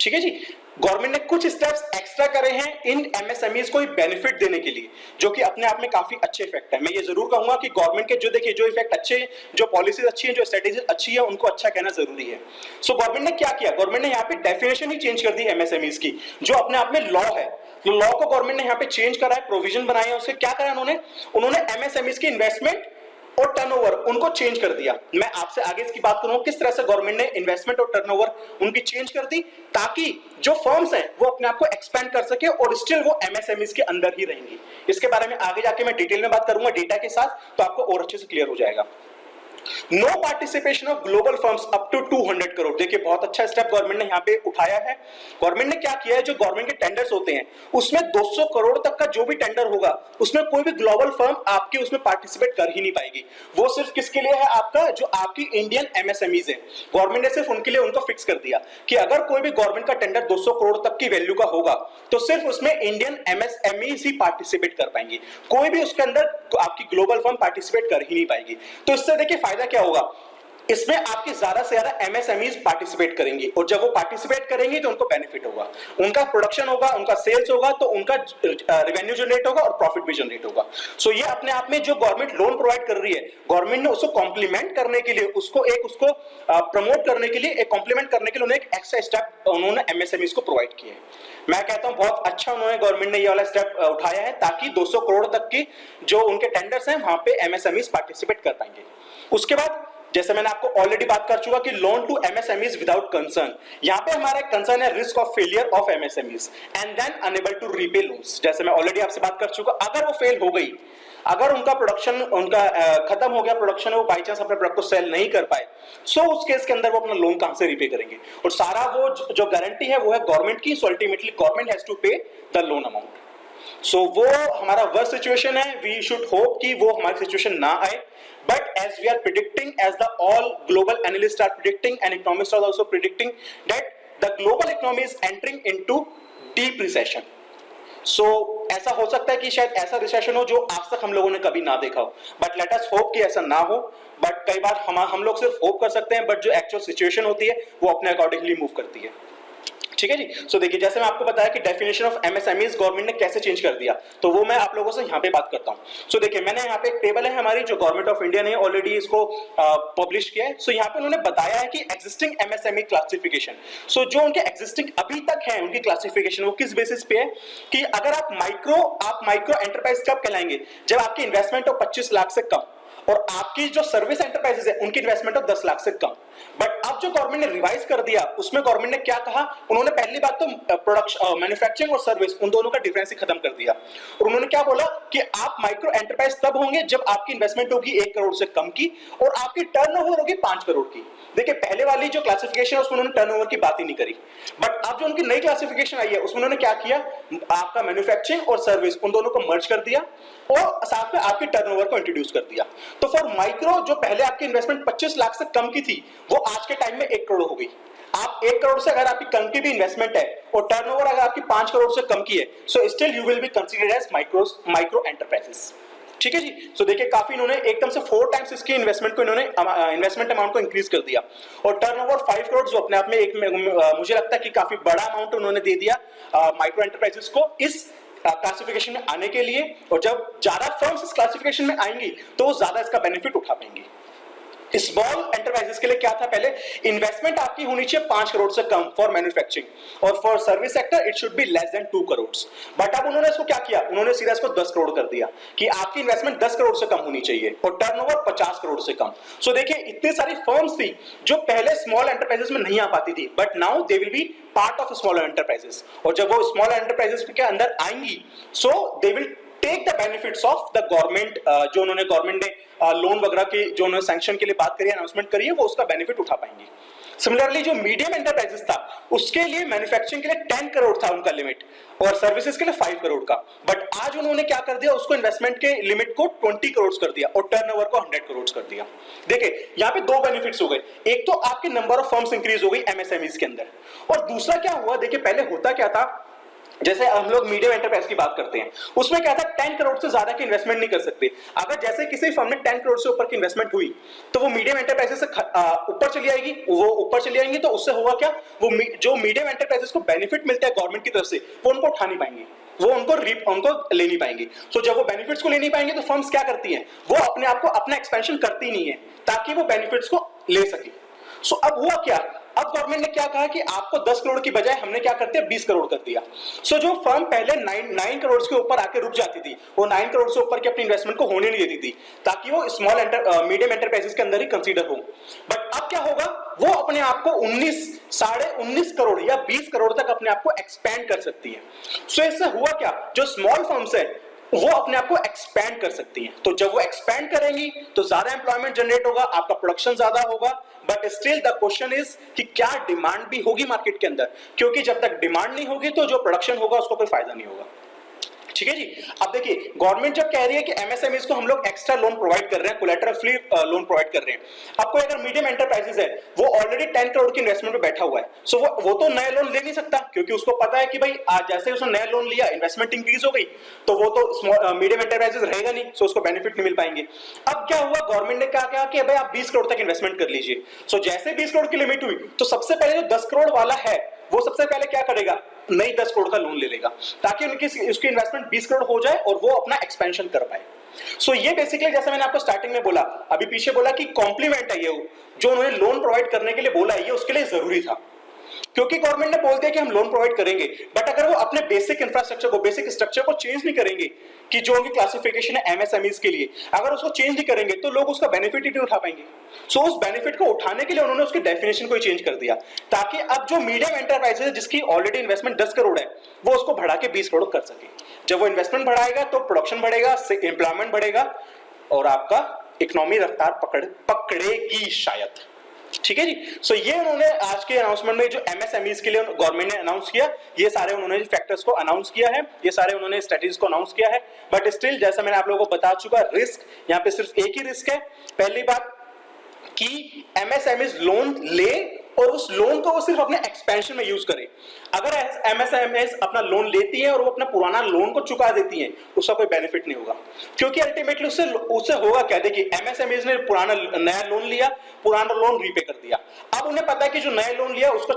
ठीक है जी। गवर्नमेंट ने कुछ स्टेप्स एक्स्ट्रा करे हैं इन एमएसएमईज को बेनिफिट देने के लिए, जो कि अपने आप में काफी अच्छे इफेक्ट है। मैं ये जरूर कहूंगा कि गवर्नमेंट के जो देखिए जो इफेक्ट अच्छे हैं, जो पॉलिसीज अच्छी हैं, जो स्ट्रेटेजीज अच्छी है, उनको अच्छा कहना जरूरी है। सो गवर्नमेंट ने क्या किया, गवर्नमेंट ने यहाँ पे डेफिनेशन ही चेंज कर दी एमएसएमईज की, जो अपने आप में लॉ है। तो लॉ को गवर्नमेंट ने यहाँ पे चेंज करा है, प्रोविजन बनाए हैं। उससे क्या करा उन्होंने एमएसएमईज की इन्वेस्टमेंट और टर्नओवर उनको चेंज कर दिया। मैं आपसे आगे इसकी बात करूंगा किस तरह से गवर्नमेंट ने इन्वेस्टमेंट और टर्नओवर उनकी चेंज कर दी, ताकि जो फर्म्स हैं वो अपने आप को एक्सपेंड कर सके और स्टिल वो एमएसएमईज के अंदर ही रहेंगी। इसके बारे में आगे जाके मैं डिटेल में बात करूंगा डेटा के साथ, तो आपको और अच्छे से क्लियर हो जाएगा। No participation of global firms up to 200 crore. देखिए बहुत अच्छा स्टेप गवर्नमेंट ने यहाँ पे उठाया है। गवर्नमेंट ने क्या किया है, जो गवर्नमेंट के टेंडर्स होते हैं उसमें 200 करोड़ तक का जो भी टेंडर होगा, उसमें कोई भी ग्लोबल फर्म आपके उसमें पार्टिसिपेट कर ही नहीं पाएगी। वो सिर्फ किसके लिए है, आपका जो आपकी इंडियन एमएसएमईज है, गवर्नमेंट ने सिर्फ उनके लिए उनको फिक्स कर दिया कि अगर कोई भी गवर्नमेंट का टेंडर 200 करोड़ तक की वैल्यू का होगा, तो सिर्फ उसमें इंडियन एमएसएमईज ही पार्टिसिपेट कर पाएंगी, कोई भी उसके अंदर आपकी ग्लोबल फर्म पार्टिसिपेट कर ही नहीं पाएगी। तो इससे देखिए फायदा क्या होगा, इसमें आपके ज्यादा से ज्यादा एमएसएमईज पार्टिसिपेट करेंगी, और जब वो पार्टिसिपेट करेंगी तो उनको बेनिफिट होगा, उनका प्रोडक्शन होगा, उनका सेल्स होगा, तो उनका रेवेन्यू जनरेट होगा और प्रॉफिट भी जनरेट होगा। सो ये अपने आप में जो गवर्नमेंट लोन प्रोवाइड कर रही है, गवर्नमेंट ने उसको कॉम्प्लीमेंट करने के लिए, उसको प्रमोट करने के लिए, एक कॉम्प्लीमेंट करने के लिए उन्हें एक एक्स्ट्रा स्टेप उन्होंने एमएसएमईज को प्रोवाइड किया है। मैं कहता हूं बहुत अच्छा उन्होंने गवर्नमेंट ने ये वाला स्टेप उठाया है, ताकि 200 करोड़ तक की जो उनके टेंडर्स हैं वहां पे एमएसएमईज पार्टिसिपेट कर पाएंगे। उसके बाद जैसे मैंने आपको ऑलरेडी बात कर चुका कि loan to MSMEs without concern, यहां पे हमारा कंसर्न है risk of failure of MSMEs and then unable to repay loans. जैसे मैं ऑलरेडी आपसे बात कर चुका, अगर वो फेल हो गई, अगर उनका प्रोडक्शन खत्म हो गया प्रोडक्शन, वो बाई चांस अपने प्रोडक्ट को सेल नहीं कर पाए, सो उस केस के अंदर वो अपना लोन कहां से रीपे करेंगे? और सारा वो जो गारंटी है वो है गवर्नमेंट की, so ultimately government has to pay the loan amount. So वो हमारा वर्स्ट सिचुएशन है, वी शुड होप कि वो हमारी सिचुएशन ना आए। But as we are predicting, as the all global analysts are predicting and economists are also predicting that the global economy is entering into deep recession. So ऐसा हो सकता है कि शायद ऐसा रिसेशन हो जो आज तक हम लोगों ने कभी ना देखा हो, बट लेट अस होप कि ऐसा ना हो। बट कई बार हम लोग सिर्फ होप कर सकते हैं, बट जो एक्चुअल सिचुएशन होती है वो अपने अकॉर्डिंगली मूव करती है। ठीक है जी। सो देखिए जैसे मैं आपको बताया कि डेफिनेशन ऑफ एमएसएमईज गवर्नमेंट ने कैसे चेंज कर दिया, तो वो मैं आप लोगों से यहाँ पे बात करता हूँ। सो देखिए मैंने यहाँ पे एक टेबल है हमारी, जो गवर्नमेंट ऑफ इंडिया ने ऑलरेडी इसको पब्लिश किया है। सो यहाँ पे उन्होंने बताया है कि एग्जिस्टिंग एमएसएमई क्लासिफिकेशन, सो जो उनके एग्जिस्टिंग अभी तक है उनकी क्लासिफिकेशन, वो किस बेसिस पे है कि अगर आप माइक्रो एंटरप्राइज कब कहलाएंगे, जब आपकी इन्वेस्टमेंट हो 25 लाख से कम और आपकी जो सर्विस एंटरप्राइजेस है उनकी इन्वेस्टमेंट हो 10 लाख से कम। बट अब जो गवर्नमेंट ने रिवाइज कर दिया उसमें गवर्नमेंट ने क्या कहा, उन्होंने पहली बात तो प्रोडक्शन मैन्युफैक्चरिंग और सर्विस उन दोनों का डिफरेंस ही खत्म कर दिया और उन्होंने क्या बोला कि आप माइक्रो एंटरप्राइज तब होंगे जब आपकी इन्वेस्टमेंट होगी 1 करोड़ से कम की और आपकी टर्नओवर होगी 5 करोड़ की। देखिए पहले वाली जो क्लासिफिकेशन है उसमें उन्होंने टर्नओवर की बात ही नहीं करी, बट अब जो उनकी नई क्लासिफिकेशन आई है उसमें उन्होंने क्या किया, आपका मैन्युफैक्चरिंग और सर्विस उन दोनों को मर्ज कर दिया और साथ में आपके टर्नओवर को इंट्रोड्यूस कर दिया। तो फॉर माइक्रो जो पहले आपकी इन्वेस्टमेंट 25 लाख से कम की थी वो आज के टाइम में 1 करोड़ हो गई। आप 1 करोड़ से अगर आपकी कम की भी इन्वेस्टमेंट है और टर्नओवर अगर आपकी 5 करोड़ से कम की है, so still you will be considered as micro enterprises. ठीक है जी। सो देखिए काफी इन्होंने एकदम से 4 टाइम्स इसकी इन्वेस्टमेंट को इन्होंने इन्वेस्टमेंट अमाउंट को इंक्रीज कर दिया और टर्नओवर 5 करोड़ जो अपने आप में एक मुझे लगता है कि काफी बड़ा अमाउंट उन्होंने दे दिया माइक्रो एंटरप्राइजेस को इस क्लासिफिकेशन में आने के लिए। और जब ज्यादा फर्म्स इस क्लासिफिकेशन में आएंगी तो वो ज्यादा इसका बेनिफिट उठा पाएंगी। स्मॉल एंटरप्राइजेस के लिए क्या था, पहले इन्वेस्टमेंट आपकी होनी चाहिए 5 करोड़ से कम फॉर मैन्युफैक्चरिंग और for service sector it should be less than 2 crore. But अब उन्होंने इसको क्या किया, उन्होंने सीधा इसको 10 करोड़ कर दिया कि आपकी इन्वेस्टमेंट 10 करोड़ से कम होनी चाहिए और टर्नओवर 50 करोड़ से कम। सो देखिए इतनी सारी फर्म्स थी जो पहले स्मॉल एंटरप्राइजेस में नहीं आ पाती थी, but now they will be part of small enterprises और जब वो स्मॉल एंटरप्राइजेस के अंदर आएंगी so they will take the benefits of the government. जो उन्होंने गवर्नमेंट ने लोन वगैरह की जो उन्होंने सैंक्शन के लिए बात करी, अनाउंसमेंट करी है, वो उसका बेनिफिट उठा पाएंगे। सिमिलरली जो मीडियम एंटरप्राइजेस था उसके लिए मैन्युफैक्चरिंग के लिए 10 करोड़ था उनका लिमिट और सर्विसेज के लिए 5 करोड़ का, बट आज उन्होंने क्या कर दिया, उसको इन्वेस्टमेंट के लिमिट को 20 करोड़ कर दिया और टर्नओवर को 100 करोड़ कर दिया। देखिए यहाँ पे 2 बेनिफिट्स हो गए, एक तो आपके नंबर ऑफ फर्म्स इंक्रीज हो गई एमएसएमईज के अंदर और दूसरा क्या हुआ, देखिए पहले होता क्या था, जैसे हम लोग मीडियम एंटरप्राइज की बात करते हैं उसमें क्या था 10 करोड़ से ज्यादा की इन्वेस्टमेंट नहीं कर सकते। अगर जैसे किसी फर्म में 10 करोड़ से ऊपर की इन्वेस्टमेंट हुई तो वो मीडियम एंटरप्राइजेस से ऊपर चली आएगी, वो ऊपर चली आएंगी तो उससे होगा क्या, वो जो मीडियम एंटरप्राइजेस को बेनिफिट मिलता है गवर्नमेंट की तरफ से वो उनको उठा नहीं पाएंगे, वो उनको ले नहीं पाएंगे। सो जब वो बेनिफिट्स को ले नहीं पाएंगे तो फर्म्स क्या करती हैं, वो अपने आप को अपना एक्सपेंशन करती नहीं है ताकि वो बेनिफिट्स को ले सके। सो अब हुआ क्या, अब गवर्नमेंट ने क्या कहा कि आपको 10 करोड़ की बजाय हमने क्या कर दिया 20 करोड़ कर दिया। सो जो फर्म पहले 9 करोड़ के ऊपर आके रुक जाती थी वो 9 करोड़ से ऊपर की अपनी इन्वेस्टमेंट को होने नहीं देती थी ताकि वो स्मॉल मीडियम एंटरप्राइजेस के अंदर ही कंसीडर हो। बट अब क्या होगा, वो अपने आप को 19 करोड़ या 20 करोड़ तक अपने आप को एक्सपैंड कर सकती है। सो इससे हुआ क्या, जो स्मॉल फर्म्स है वो अपने आप को एक्सपैंड कर सकती हैं, तो जब वो एक्सपैंड करेंगी तो ज्यादा एम्प्लॉयमेंट जनरेट होगा, आपका प्रोडक्शन ज्यादा होगा, but still the question is कि क्या डिमांड भी होगी मार्केट के अंदर, क्योंकि जब तक डिमांड नहीं होगी तो जो प्रोडक्शन होगा उसको कोई फायदा नहीं होगा। ठीक है जी। अब देखिए गवर्नमेंट जब कह रही है कि एमएसएमईज को हम लोग एक्स्ट्रा लोन प्रोवाइड कर रहे हैं, कोलैटरल फ्री लोन प्रोवाइड कर रहे हैं, आपको अगर मीडियम एंटरप्राइजेस है वो ऑलरेडी 10 करोड़ की इन्वेस्टमेंट पे बैठा हुआ है, सो वो तो नया लोन ले नहीं सकता क्योंकि उसको पता है कि भाई आज जैसे उसने नया लोन लिया इन्वेस्टमेंट इंक्रीज हो गई तो वो तो मीडियम एंटरप्राइजेस रहेगा नहीं, सो उसको बेनिफिट नहीं मिल पाएंगे। अब क्या हुआ, गवर्नमेंट ने कहा कि भाई आप 20 करोड़ तक इन्वेस्टमेंट कर लीजिए। सो जैसे 20 करोड़ की लिमिट हुई तो सबसे पहले जो 10 करोड़ वाला है वो सबसे पहले क्या करेगा, नई 10 करोड़ का लोन ले लेगा ताकि उसकी इन्वेस्टमेंट 20 करोड़ हो जाए और वो अपना एक्सपेंशन कर पाए। सो ये बेसिकली जैसे मैंने आपको स्टार्टिंग में बोला, अभी पीछे बोला कि कॉम्प्लीमेंट है ये जो उन्होंने लोन प्रोवाइड करने के लिए बोला है, ये उसके लिए जरूरी था क्योंकि गवर्नमेंट ने बोल दिया कि हम लोन प्रोवाइड करेंगे, बट अगर वो अपने बेसिक इंफ्रास्ट्रक्चर को बेसिक स्ट्रक्चर को चेंज नहीं करेंगे कि जो उनकी क्लासिफिकेशन है एमएसएमईज के लिए, अगर उसको चेंज नहीं करेंगे तो लोग उसका बेनिफिट ही नहीं उठा पाएंगे। सो उस बेनिफिट को उठाने के लिए उन्होंने उसकी डेफिनेशन को चेंज कर दिया ताकि अब जो मीडियम एंटरप्राइजेस है जिसकी ऑलरेडी इन्वेस्टमेंट 10 करोड़ है वो उसको बढ़ा के 20 करोड़ कर सके। जब वो इन्वेस्टमेंट बढ़ाएगा तो प्रोडक्शन बढ़ेगा, एम्प्लॉयमेंट बढ़ेगा और आपका इकोनॉमी रफ्तार पकड़ेगी शायद। ठीक है जी। सो ये उन्होंने आज के अनाउंसमेंट में जो एमएसएमईज के लिए गवर्नमेंट ने अनाउंस किया, ये सारे उन्होंने फैक्टर्स को अनाउंस किया है, ये सारे उन्होंने स्ट्रेटजीज को अनाउंस किया है, बट स्टिल जैसा मैंने आप लोगों को बता चुका, रिस्क यहाँ पे सिर्फ एक ही रिस्क है। पहली बात कि एमएसएमईज लोन ले और उस लोन को वो सिर्फ अपने एक्सपेंशन में यूज करे। अगर एमएसएमईज अपना लोन लेती है और वो अपना पुराना लोन को चुका देती है उसका कोई बेनिफिट नहीं होगा क्योंकि अल्टीमेटली उससे होगा क्या, देखिए एमएसएमईज ने नया लोन लिया, पुराना लोन रीपे कर दिया, अब उन्हें पता है कि जो नया लोन लिया उसको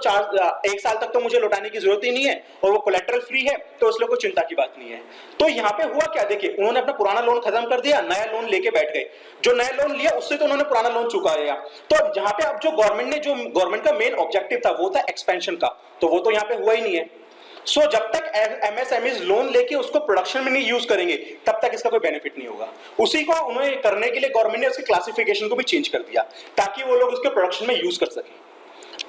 1 साल तक तो मुझे लौटाने की जरूरत ही नहीं है और वो कोलैटरल फ्री है, तो उसलिए कोई चिंता की बात नहीं है। तो यहाँ पे हुआ क्या, देखिए उन्होंने अपना पुराना लोन खत्म कर दिया, नया लोन लेके बैठ गए, जो नया लोन लिया उससे तो उन्होंने पुराना लोन चुका दिया। तो जहां पे अब जो गवर्नमेंट का मेन ऑब्जेक्टिव था वो था एक्सपेंशन का, तो वो तो यहाँ पे हुआ ही नहीं है। सो जब तक एमएसएमईज लोन लेके उसको प्रोडक्शन में नहीं यूज करेंगे तब तक इसका कोई बेनिफिट नहीं होगा। उसी को उन्हें करने के लिए गवर्नमेंट ने उसकी क्लासिफिकेशन को भी चेंज कर दिया ताकि वो लोग उसके प्रोडक्शन में यूज कर सकें।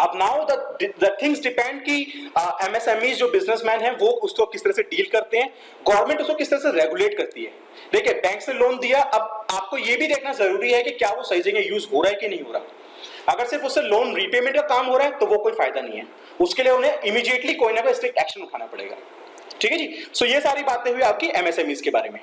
अब नाउ द थिंग्स डिपेंड कि एमएसएमईज जो बिजनेसमैन हैं वो उसको किस तरह से डील करते हैं, गवर्नमेंट उसको किस तरह से रेगुलेट करती है। देखिए बैंक से लोन दिया, अब आपको ये भी देखना जरूरी है कि क्या वो सही जगह यूज हो रहा है कि नहीं हो रहा। अगर सिर्फ उससे लोन रीपेमेंट का काम हो रहा है तो वो कोई फायदा नहीं है, उसके लिए उन्हें इमीडिएटली कोई ना कोई स्ट्रिक्ट एक्शन उठाना पड़ेगा। ठीक है जी। सो ये सारी बातें हुई आपकी एमएसएमईज के बारे में।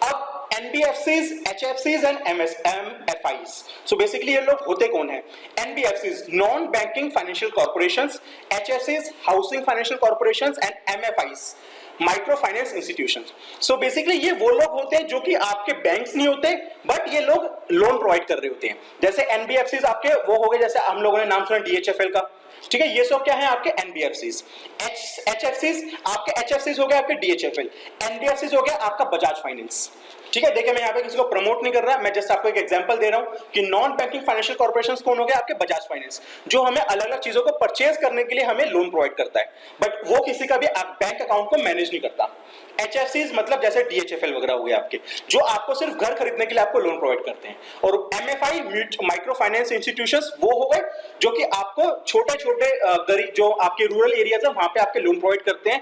अब NBFCs, HFCs and MFIs. So basically ये लोग होते कौन हैं? NBFCs, non banking financial corporations, HFCs, housing financial corporations and MFIs, micro finance institutions. So basically ये वो लोग होते हैं जो कि आपके बैंक्स नहीं होते बट ये लोग लोन प्रोवाइड कर रहे होते हैं। जैसे NBFCs आपके वो हो गए, जैसे हम लोगों ने नाम सुना DHFL का, ठीक है, ये सब क्या है आपके NBFCs। HFCs आपके HFCs हो गए आपके DHFL, NBFCs हो गया आपका बजाज फाइनेंस। ठीक है, देखिए मैं यहाँ पे किसी को प्रमोट नहीं कर रहा, मैं जस्ट आपको एक एग्जांपल दे रहा हूँ कि नॉन बैंकिंग फाइनेंशियल कॉर्पोरेशंस कौन हो गए आपके बजाज फाइनेंस, जो हमें अलग अलग चीजों को परचेज करने के लिए हमें लोन प्रोवाइड करता है बट वो किसी का भी बैंक अकाउंट को मैनेज नहीं करता। HFCs मतलब जैसे DHFL वगैरह हो गए आपके, जो आपको सिर्फ घर खरीदने के लिए आपको लोन प्रोवाइड करते हैं। और MFI माइक्रो फाइनेंस इंस्टीट्यूशंस वो हो गए जो कि आपको छोटे छोटे गरीब जो आपके रूरल एरियाज है वहां पे आपके लोन प्रोवाइड करते हैं।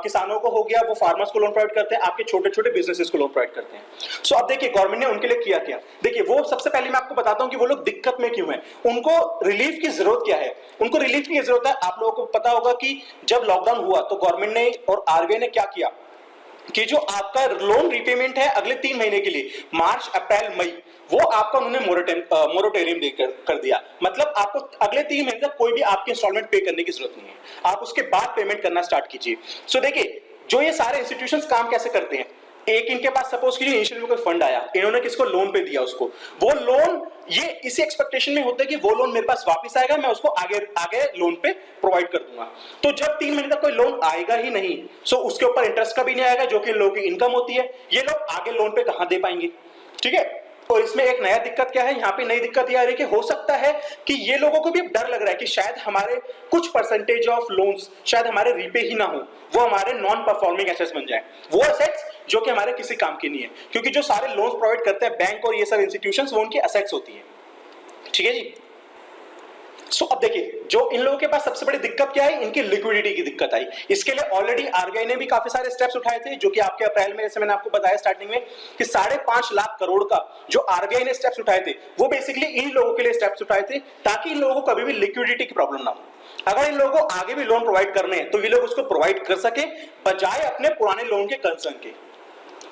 किसानों को हो गया वो फार्मर्स को लोन प्रोवाइड करते हैं, आपके छोटे छोटे बिजनेसेस को लोन प्रोवाइड करते हैं। सो अब देखिए गवर्नमेंट ने उनके लिए किया क्या। देखिए वो सबसे पहले मैं आपको बताता हूं कि वो लोग दिक्कत में क्यों हैं, उनको रिलीफ की जरूरत क्या है। उनको रिलीफ की जरूरत है, आप लोगों को पता होगा कि जब लॉकडाउन हुआ तो गवर्नमेंट ने और RBI ने क्या किया कि जो आपका लोन रीपेमेंट है अगले 3 महीने के लिए, मार्च अप्रैल मई, वो आपका उन्होंने मोरेटोरियम देकर कर दिया। मतलब आपको अगले 3 महीने तक कोई भी आपके इंस्टॉलमेंट पे करने की जरूरत नहीं है, आप उसके बाद पेमेंट करना स्टार्ट कीजिए। सो देखिए जो ये सारे इंस्टीट्यूशंस काम कैसे करते हैं, एक इनके पास सपोज कीजिए इनिशियल में कोई फंड आया, इन्होंने किसको लोन पे दिया, उसको वो लोन ये इसी एक्सपेक्टेशन में होता है कि वो लोन मेरे पास वापस आएगा, मैं उसको आगे आगे लोन पे प्रोवाइड कर दूंगा। तो जब 3 महीने तक कोई लोन आएगा ही नहीं, सो उसके ऊपर इंटरेस्ट का भी नहीं आएगा जो कि लोगों की इनकम होती है, ये लोग आगे लोन पे कहां दे पाएंगे। ठीक है, और इसमें एक नया दिक्कत क्या है, यहाँ पे नई दिक्कत ये आ रही है कि हो सकता है कि ये लोगों को भी डर लग रहा है कि शायद हमारे कुछ परसेंटेज ऑफ लोन्स शायद हमारे रीपे ही ना हो, वो हमारे नॉन परफॉर्मिंग एसेट्स बन जाए, वो एसेट्स जो कि हमारे किसी काम की नहीं है, क्योंकि जो सारे लोन्स प्रोवाइड करते हैं बैंक और ये सब इंस्टीट्यूशंस वो उनकी एसेट्स होती है। ठीक है जी। सो अब देखिए जो इन लोगों के पास सबसे बड़ी दिक्कत क्या है, इनकी लिक्विडिटी की दिक्कत आई। इसके लिए ऑलरेडी RBI ने भी काफी सारे स्टेप्स उठाए थे, जो कि आपके अप्रैल में, जैसे मैंने आपको बताया स्टार्टिंग में कि 5.5 लाख करोड़ का जो RBI ने स्टेप्स उठाए थे वो बेसिकली इन लोगों के लिए स्टेप्स उठाए थे ताकि इन लोगों को कभी भी लिक्विडिटी की प्रॉब्लम ना हो। अगर इन लोगों को आगे भी लोन प्रोवाइड करने हैं तो ये लोग उसको प्रोवाइड कर सके बजाय अपने पुराने लोन के कंसर्न के।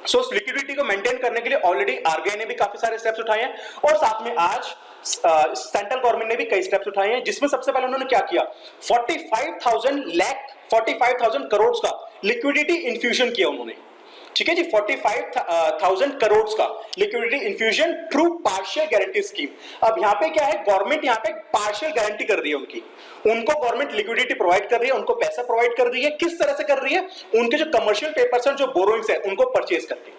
सो लिक्विडिटी को मेंटेन करने के लिए ऑलरेडी RBI ने भी काफी सारे स्टेप्स उठाए हैं और साथ में आज सेंट्रल गवर्नमेंट ने भी कई स्टेप्स उठाए हैं, जिसमें सबसे पहले उन्होंने क्या किया, 45,000 करोड़ का लिक्विडिटी इन्फ्यूजन किया उन्होंने। ठीक है जी, 45,000 करोड़ का liquidity infusion through partial guarantee scheme. अब यहाँ पे क्या है, गवर्नमेंट यहाँ पे पार्शियल गारंटी कर रही है उनकी, उनको गवर्नमेंट लिक्विडिटी प्रोवाइड कर रही है, उनको पैसा प्रोवाइड कर रही है। किस तरह से कर रही है, उनके जो कमर्शियल पेपर्स हैं, जो बोरोइंग्स है, उनको परचेज करके।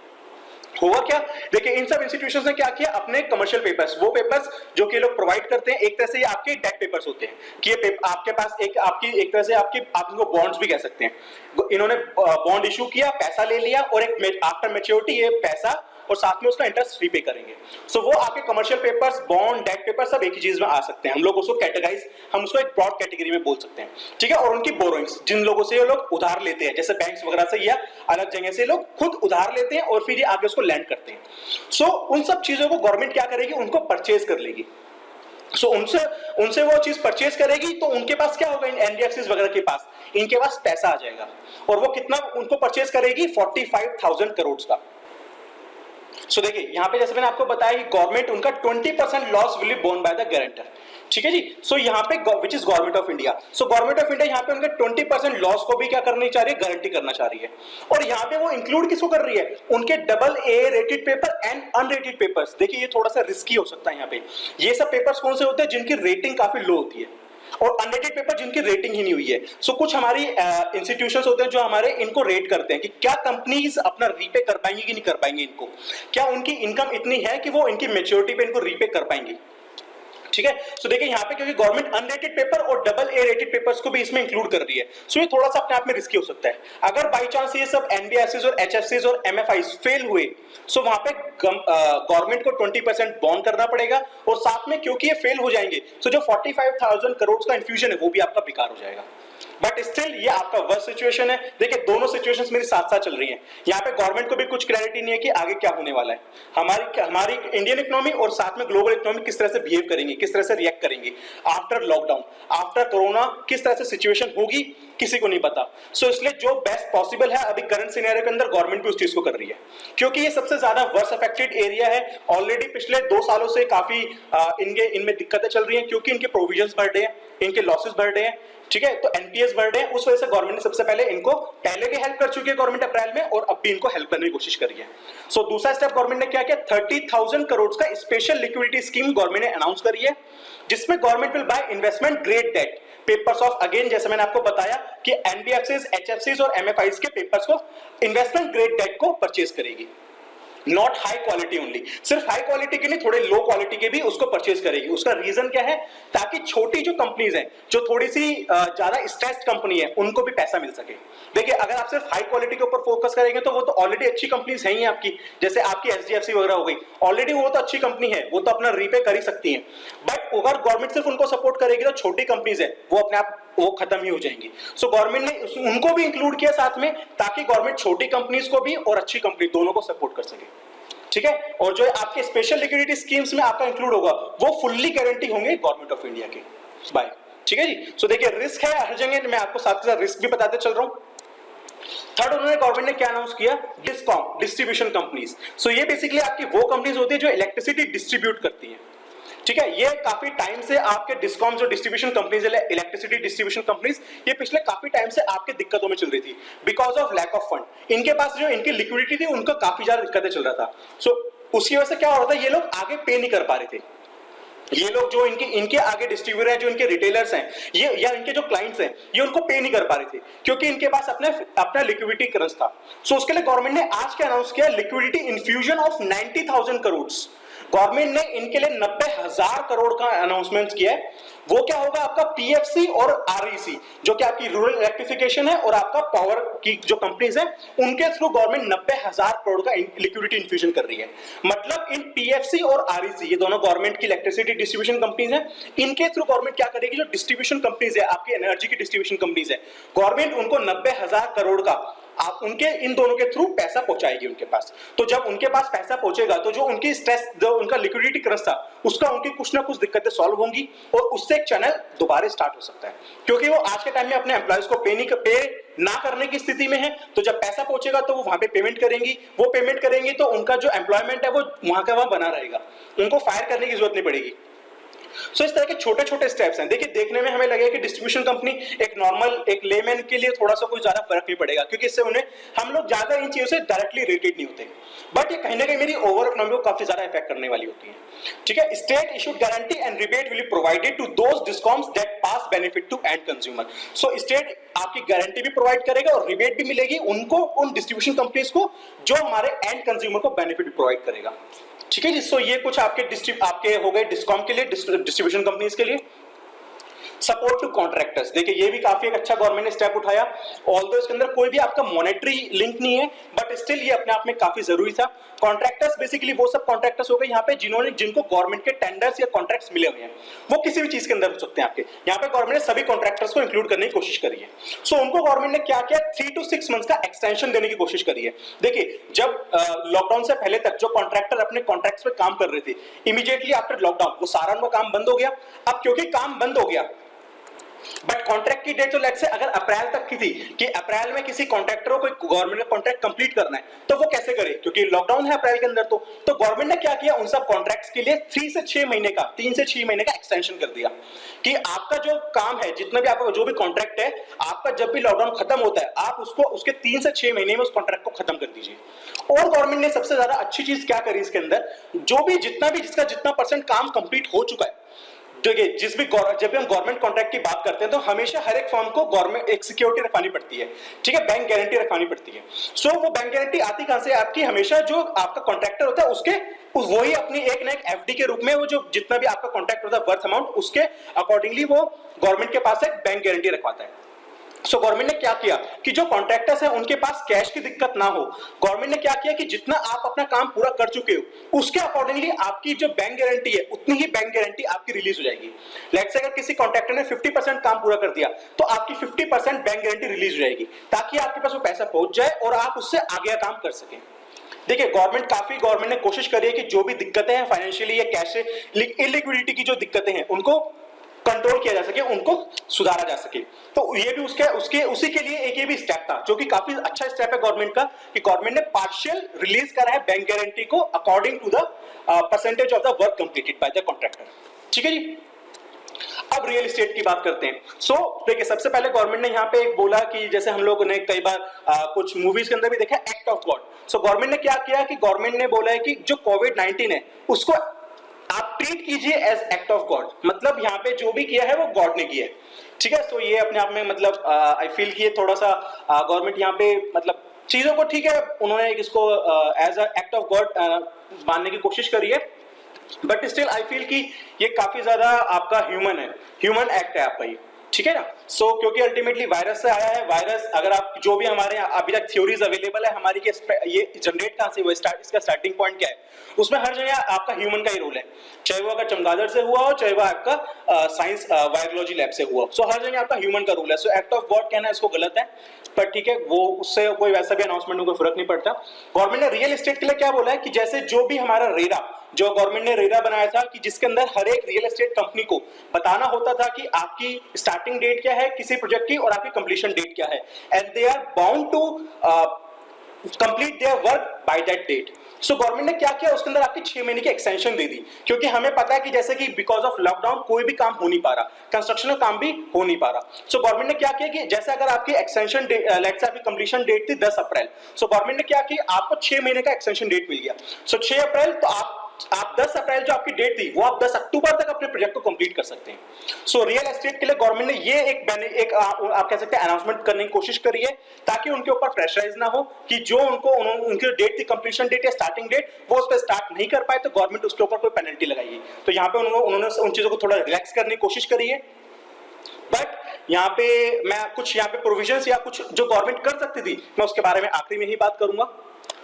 हुआ क्या, देखिए इन सब इंस्टीट्यूशंस ने क्या किया, अपने कमर्शियल पेपर्स, वो पेपर्स जो कि लोग प्रोवाइड करते हैं, एक तरह से ये आपके डेट पेपर्स होते हैं कि ये आपके पास एक आपकी एक तरह से आपकी आप इनको बॉन्ड्स भी कह सकते हैं। इन्होंने बॉन्ड इशू किया, पैसा ले लिया और एक आफ्टर मैच्योरिटी ये पैसा और साथ में उसका इंटरेस्ट रीपे करेंगे। सो वो आपके commercial papers, bond, debt paper सब एक ही चीज में आ सकते हैं। हम लोग उसको कैटेगराइज, हम उसको एक ब्रॉड कैटेगरी में बोल सकते हैं। ठीक है, और उनकी बोरोइंग्स, जिन लोगों से ये लोग उधार लेते हैं, जैसे बैंक्स वगैरह से या अलग जगह से लोग खुद उधार लेते हैं और फिर ये आगे उसको लैंड करते हैं। सो उन सब चीजों को गवर्नमेंट क्या करेगी, उनको परचेज कर लेगी। सो उनसे वो चीज परचेज करेगी तो उनके पास क्या होगा, NBFCs वगैरह के पास, इनके पास पैसा आ जाएगा और वो कितना उनको परचेज करेगी, 45,000 करोड़ का। सो देखिए यहाँ पे जैसे मैंने आपको बताया कि गवर्नमेंट उनका 20% loss will be borne by the guarantor. ठीक है जी। सो यहाँ पे which is government of India, so government of India यहाँ पे उनके 20% लॉस को भी क्या करनी चाह रही है, गारंटी करना चाह रही है। और यहाँ पे वो इंक्लूड किसको कर रही है, उनके AA rated paper and unrated papers. देखिए ये थोड़ा सा रिस्की हो सकता है यहाँ पे, ये सब पेपर्स कौन से होते हैं, जिनकी रेटिंग काफी लो होती है, और अनरेटेड पेपर जिनकी रेटिंग ही नहीं हुई है। सो कुछ हमारी इंस्टीट्यूशंस होते हैं जो हमारे इनको रेट करते हैं कि क्या कंपनीज अपना रीपे कर पाएंगी कि नहीं कर पाएंगी, इनको क्या उनकी इनकम इतनी है कि वो इनकी मैच्योरिटी पे इनको रीपे कर पाएंगी। ठीक है। सो देखिए यहाँ पे क्योंकि गवर्नमेंट अनरेटेड पेपर और डबल ए रेटेड पेपर्स को भी इसमें इंक्लूड कर रही है, सो ये थोड़ा सा अपने आप में रिस्की हो सकता है। अगर बाई चांस ये सब एनबीएफसीज और एचएफसीज और एमएफआईज फेल हुए, सो वहां पे गवर्नमेंट को 20% बॉन्ड करना पड़ेगा, और साथ में क्योंकि ये फेल हो जाएंगे, सो जो 45,000 करोड़ का इन्फ्यूजन है वो भी आपका बेकार हो जाएगा। बट स्टिल ये आपका वर्स्ट सिचुएशन है। देखिए दोनों सिचुएशंस मेरी साथ साथ चल रही हैं। यहाँ पे गवर्नमेंट को भी कुछ क्लैरिटी नहीं है कि आगे क्या होने वाला है, हमारी इंडियन इकोनॉमी और साथ में ग्लोबल इकोनॉमी किस तरह से बिहेव करेंगे, किस तरह से रिएक्ट करेंगे आफ्टर लॉकडाउन, आफ्टर कोरोना, किस तरह से सिचुएशन होगी किसी को नहीं पता। सो इसलिए जो बेस्ट पॉसिबल है अभी करंट सिनेरियो के अंदर गवर्नमेंट भी उस चीज को कर रही है, क्योंकि ये सबसे ज्यादा वर्स्ट अफेक्टेड एरिया है। ऑलरेडी पिछले 2 सालों से काफी इनमें दिक्कतें चल रही हैं, क्योंकि इनके प्रोविजंस बढ़ रहे हैं, इनके लॉसेस बढ़ रहे हैं, ठीक है। तो एनपीएस बढ़ रहे हैं, उस वजह से गवर्नमेंट ने सबसे पहले इनको पहले भी हेल्प कर चुकी है गवर्नमेंट अप्रैल में, और अब भी इनको हेल्प करने की कोशिश करी है। सो दूसरा स्टेप गवर्नमेंट ने क्या किया, 30,000 करोड़ का स्पेशल लिक्विडिटी स्कीम गवर्नमेंट ने अनाउंस करी है, जिसमें government will by investment grade debt papers of, again जैसे मैंने आपको बताया कि एनबीएफसीज, एचएफसीज और एमएफआईज के पेपर्स को इन्वेस्टमेंट ग्रेड डेट को परचेज करेगी। नॉट हाई क्वालिटी ओनली, सिर्फ हाई क्वालिटी के नहीं, थोड़े लो क्वालिटी के भी उसको परचेज करेगी। उसका रीजन क्या है, ताकि छोटी जो कंपनीज हैं, जो थोड़ी सी ज्यादा स्ट्रेस्ड कंपनी है, उनको भी पैसा मिल सके। देखिए अगर आप सिर्फ हाई क्वालिटी के ऊपर फोकस करेंगे तो वो तो ऑलरेडी अच्छी कंपनीज हैं ही आपकी, जैसे आपकी एचडीएफसी वगैरह हो गई, ऑलरेडी वो तो अच्छी कंपनी है, वो तो अपना रीपे कर ही सकती है। बट अगर गवर्नमेंट सिर्फ उनको सपोर्ट करेगी तो छोटी कंपनीज है वो अपने आप वो खत्म ही हो जाएंगी। सो गवर्नमेंट ने उनको भी इंक्लूड किया साथ में, ताकि गवर्नमेंट छोटी कंपनीज को भी और अच्छी कंपनी दोनों को सपोर्ट कर सके, ठीक है। और जो आपके स्पेशल लिक्विडिटी स्कीम्स में आपका इंक्लूड होगा वो फुल्ली गारंटी होंगे गवर्नमेंट ऑफ इंडिया के बाय, ठीक है जी। सो देखिए रिस्क है हर जगह, मैं आपको साथ के साथ रिस्क भी बताते चल रहा हूं। थर्ड, उन्होंने गवर्नमेंट ने क्या अनाउंस किया, डिस्कॉम डिस्ट्रीब्यूशन कंपनीज। सो ये बेसिकली आपकी वो कंपनीज होती है जो इलेक्ट्रिसिटी डिस्ट्रीब्यूट करती है, ठीक है। ये काफी टाइम से आपके डिस्कॉम जो डिस्ट्रीब्यूशन कंपनीज है, इलेक्ट्रिसिटी डिस्ट्रीब्यूशन कंपनीज, ये पिछले काफी टाइम से आपके दिक्कतों में चल रही थी because of lack of fund. इनके पास जो इनकी लिक्विडिटी थी उनको काफी ज्यादा दिक्कतें चल रहा था। सो उसकी वजह से क्या हो रहा था, ये लोग आगे पे नहीं कर पा रहे थे। ये लोग जो इनके आगे डिस्ट्रीब्यूटर हैं, जो इनके रिटेलर्स हैं, ये या इनके जो क्लाइंट्स हैं, ये उनको पे नहीं कर पा रहे थे, क्योंकि इनके पास अपना लिक्विडिटी क्रंच था। सो उसके लिए गवर्नमेंट ने आज क्या अनाउंस किया, liquidity infusion of 90,000 crore. Government ने इनके लिए 90,000 करोड़ का अनाउंसमेंट किया है। वो क्या होगा, आपका पीएफसी और आरईसी, जो कि आपकी रूरल इलेक्ट्रिफिकेशन है, और आपका पावर की जो कंपनीज है, उनके थ्रू गवर्नमेंट 90,000 करोड़ का लिक्विडिटी इन्फ्यूजन कर रही है। मतलब इन पीएफसी और आरईसी, ये दोनों गवर्नमेंट की इलेक्ट्रिसिटी डिस्ट्रीब्यूशन कंपनीज है, इनके थ्रू गवर्नमेंट क्या करेगी, जो डिस्ट्रीब्यूशन कंपनीज है, आपकी एनर्जी की डिस्ट्रीब्यूशन कंपनीज है, गवर्नमेंट उनको 90,000 करोड़ का आप उनके इन दोनों के थ्रू पैसा पहुंचाएगी उनके पास। तो जब उनके पास पैसा पहुंचेगा तो जो उनकी स्ट्रेस, जो उनका लिक्विडिटी क्रंच था, उसका उनकी कुछ ना कुछ दिक्कतें सॉल्व होंगी, और उससे एक चैनल दोबारा स्टार्ट हो सकता है, क्योंकि वो आज के टाइम में अपने एम्प्लॉयज को पे ना करने की स्थिति में है। तो जब पैसा पहुंचेगा तो वो वहां पे पेमेंट करेंगी, वो पेमेंट करेंगी तो उनका जो एम्प्लॉयमेंट है वो वहां का वहां बना रहेगा, उनको फायर करने की जरूरत नहीं पड़ेगी। सो इस तरह के छोटे छोटे स्टेप्स हैं। देखिए देखने में हमें लगेगा कि डिस्ट्रीब्यूशन कंपनी एक नॉर्मल एक लेमैन के लिए थोड़ा सा कोई ज्यादा फर्क नहीं पड़ेगा, क्योंकि इससे उन्हें हम लोग ज्यादा इन चीजों से डायरेक्टली रिलेटेड नहीं होते, बट ये कहीं ना कहीं मेरी ओवर इकोनॉमी को काफी ज्यादा इफेक्ट करने वाली होती है, ठीक है। State issued guarantee and rebate will be provided to those discoms that pass benefit to end consumer. So state आपकी गारंटी भी प्रोवाइड करेगा और रिबेट भी मिलेगी उनको, उन डिस्ट्रीब्यूशन कंपनीज को जो हमारे एंड कंज्यूमर को बेनिफिट प्रोवाइड करेगा, ठीक है जी। सो ये कुछ आपके हो गए डिस्कॉम के लिए, डिस्ट्रीब्यूशन कंपनीज के लिए। सपोर्ट टू कॉन्ट्रैक्टर्स, देखिए ये भी काफी एक अच्छा गवर्नमेंट ने स्टेप उठाया। ऑल्दो इसके अंदर कोई भी आपका मॉनेटरी लिंक नहीं है, बट स्टिल ये अपने आप में काफी जरूरी था। कॉन्ट्रैक्टर्स बेसिकली वो सब कॉन्ट्रैक्टर्स हो गए यहाँ पे जिनको गवर्नमेंट के टेंडर्स या कॉन्ट्रैक्ट्स मिले हुए हैं, वो किसी भी चीज के अंदर हो सकते हैं आपके। यहाँ पे गवर्नमेंट ने सभी कॉन्ट्रैक्टर्स को इंक्लूड करने की कोशिश करी है। सो उनको गवर्नमेंट ने क्या किया, 3 to 6 मंथ्स का एक्सटेंशन देने की कोशिश करी है। देखिए जब लॉकडाउन से पहले तक जो कॉन्ट्रैक्टर अपने कॉन्ट्रैक्ट्स पे काम कर रहे थे, इमीडिएटली आफ्टर लॉकडाउन वो सारा उनका काम बंद हो गया। अब क्योंकि काम बंद हो गया, बट कॉन्ट्रैक्ट की डेट तो लेट्स से अगर अप्रैल तक की थी कि अप्रैल में किसी कॉन्ट्रैक्टर को गवर्नमेंट का कॉन्ट्रैक्ट कंप्लीट करना है, तो वो कैसे करे, क्योंकि लॉकडाउन है अप्रैल के अंदर। तो गवर्नमेंट ने क्या किया, उन सब कॉन्ट्रैक्ट्स के लिए 3 से 6 महीने का 3 से 6 महीने का एक्सटेंशन कर दिया कि आपका जो काम है, जितना भी आपका जो भी कॉन्ट्रैक्ट है, आपका जब भी लॉकडाउन खत्म होता है, आप उसको उसके 3 से 6 महीने में उस कॉन्ट्रैक्ट को खत्म कर दीजिए। और गवर्नमेंट ने सबसे ज्यादा अच्छी चीज क्या करी इसके अंदर, जो भी जितना परसेंट काम कंप्लीट हो चुका है, देखिए जब भी हम गवर्नमेंट कॉन्ट्रैक्ट की बात करते हैं तो हमेशा हर एक फर्म को गवर्नमेंट एक सिक्योरिटी रखवानी पड़ती है, ठीक है, बैंक गारंटी रखवानी पड़ती है। सो वो बैंक गारंटी आती कहां से? आपकी हमेशा जो आपका कॉन्ट्रैक्टर होता है उसके वही अपनी एक ना एक एफडी के रूप में वो जो जितना भी आपका कॉन्ट्रैक्ट होता है वर्थ अमाउंट उसके अकॉर्डिंगली वो गवर्नमेंट के पास एक बैंक गारंटी रखवाता है। सो गवर्नमेंट ने क्या किया कि जो कॉन्ट्रैक्टर्स हैं उनके पास कैश की दिक्कत ना हो, गवर्नमेंट ने क्या किया कि जितना आप अपना काम पूरा कर चुके हो उसके अकॉर्डिंगली आपकी जो बैंक गारंटी है उतनी ही बैंक गारंटी आपकी रिलीज हो जाएगी। लेट्स से अगर किसी कॉन्ट्रैक्टर ने 50% काम पूरा कर दिया तो आपकी 50% बैंक गारंटी रिलीज हो जाएगी ताकि आपके पास वो पैसा पहुंच जाए और आप उससे आगे काम कर सकें। देखिए गवर्नमेंट ने कोशिश करी है कि जो भी दिक्कतें हैं फाइनेंशियली या कैश इलिक्विडिटी की जो दिक्कतें हैं उनको कंट्रोल किया जा सके, उनको सुधारा जा सके। तो ये भी उसी के लिए एक ये भी स्टेप था जो कि काफी अच्छा स्टेप है गवर्नमेंट का कि गवर्नमेंट ने पार्शियल रिलीज करा है बैंक गारंटी को according to the percentage of the work completed by the contractor. ठीक है जी। अब रियल एस्टेट की बात करते हैं। सो देखिए सबसे पहले गवर्नमेंट ने यहाँ पे एक बोला कि जैसे हम लोग ने कई बार कुछ मूवीज के अंदर भी देखा act of God. So government ने क्या किया कि गवर्नमेंट ने बोला है कि जो कोविड-19 है उसको आप ट्रीट कीजिए एज एक्ट ऑफ गॉड, मतलब यहाँ पे जो भी किया है वो गॉड ने किया है। ठीक है, तो ये अपने आप में मतलब आई फील कि ये थोड़ा सा गवर्नमेंट यहाँ पे मतलब चीजों को ठीक है उन्होंने इसको as a act of God मानने की कोशिश करी है, बट स्टिल आई फील कि ये काफी ज्यादा आपका ह्यूमन एक्ट है आपका ये। ठीक है ना। सो क्योंकि अल्टीमेटली वायरस से आया है, वायरस अगर आप जो भी हमारे अभी तक थ्योरीज अवेलेबल है हमारी कि ये जनरेट कहां से हुआ, इसका स्टार्टिंग पॉइंट क्या है, उसमें हर जगह आपका ह्यूमन का ही रोल है, चाहे वो अगर चमगादड़ से हुआ हो चाहे वो आपका साइंस वायरोलॉजी लैब से हुआ। सो हर जगह आपका ह्यूमन का रोल है। सो एक्ट ऑफ गॉड कहना इसको गलत है, पर ठीक है वो उससे कोई वैसा भी अनाउंसमेंट में कोई फर्क नहीं पड़ता। गवर्नमेंट ने रियल एस्टेट के लिए क्या बोला है कि जैसे जो भी हमारा रेरा जो गवर्नमेंट ने रेरा बनाया था कि जिसके अंदर हर एक रियल एस्टेट कंपनी को बताना होता था कि आपकी स्टार्टिंग डेट क्या है किसी प्रोजेक्ट की और आपकी कंप्लीशन डेट क्या है, and they are bound to complete their work by that date. So government ने क्या किया उसके अंदर आपकी 6 महीने की एक्सटेंशन दे दी, क्योंकि हमें पता है कि जैसे कि बिकॉज ऑफ लॉकडाउन कोई भी काम हो नहीं पा रहा, कंस्ट्रक्शन का काम भी हो नहीं पा रहा। सो गवर्नमेंट ने क्या किया कि जैसे अगर आपकी एक्सटेंशन लेट्स से आपकी कंप्लीशन डेट थी 10 अप्रैल, सो गवर्नमेंट ने क्या किया आपको 6 महीने का एक्सटेंशन डेट मिल गया। सो 6 अप्रैल तो आप 10 अप्रैल जो आपकी डेट थी वो आप 10 अक्टूबर तक अपने प्रोजेक्ट को कंप्लीट कर सकते हैं। सो रियल एस्टेट के लिए गवर्नमेंट ने ये एक आप कह सकते हैं अनाउंसमेंट करने की कोशिश करी है ताकि उनके ऊपर प्रेशराइज ना हो कि जो उनकी डेट थी कंप्लीशन डेट या स्टार्टिंग डेट वो उस पर स्टार्ट नहीं कर पाए तो गवर्नमेंट उसके ऊपर कोई पेनल्टी लगाएगी। तो यहाँ पे उन्होंने उन चीजों को थोड़ा रिलैक्स करने की कोशिश करी है, बट यहाँ पे मैं कुछ यहाँ पे प्रोविजंस या कुछ जो गवर्नमेंट कर सकती थी मैं उसके बारे में आखिरी में ही बात करूंगा।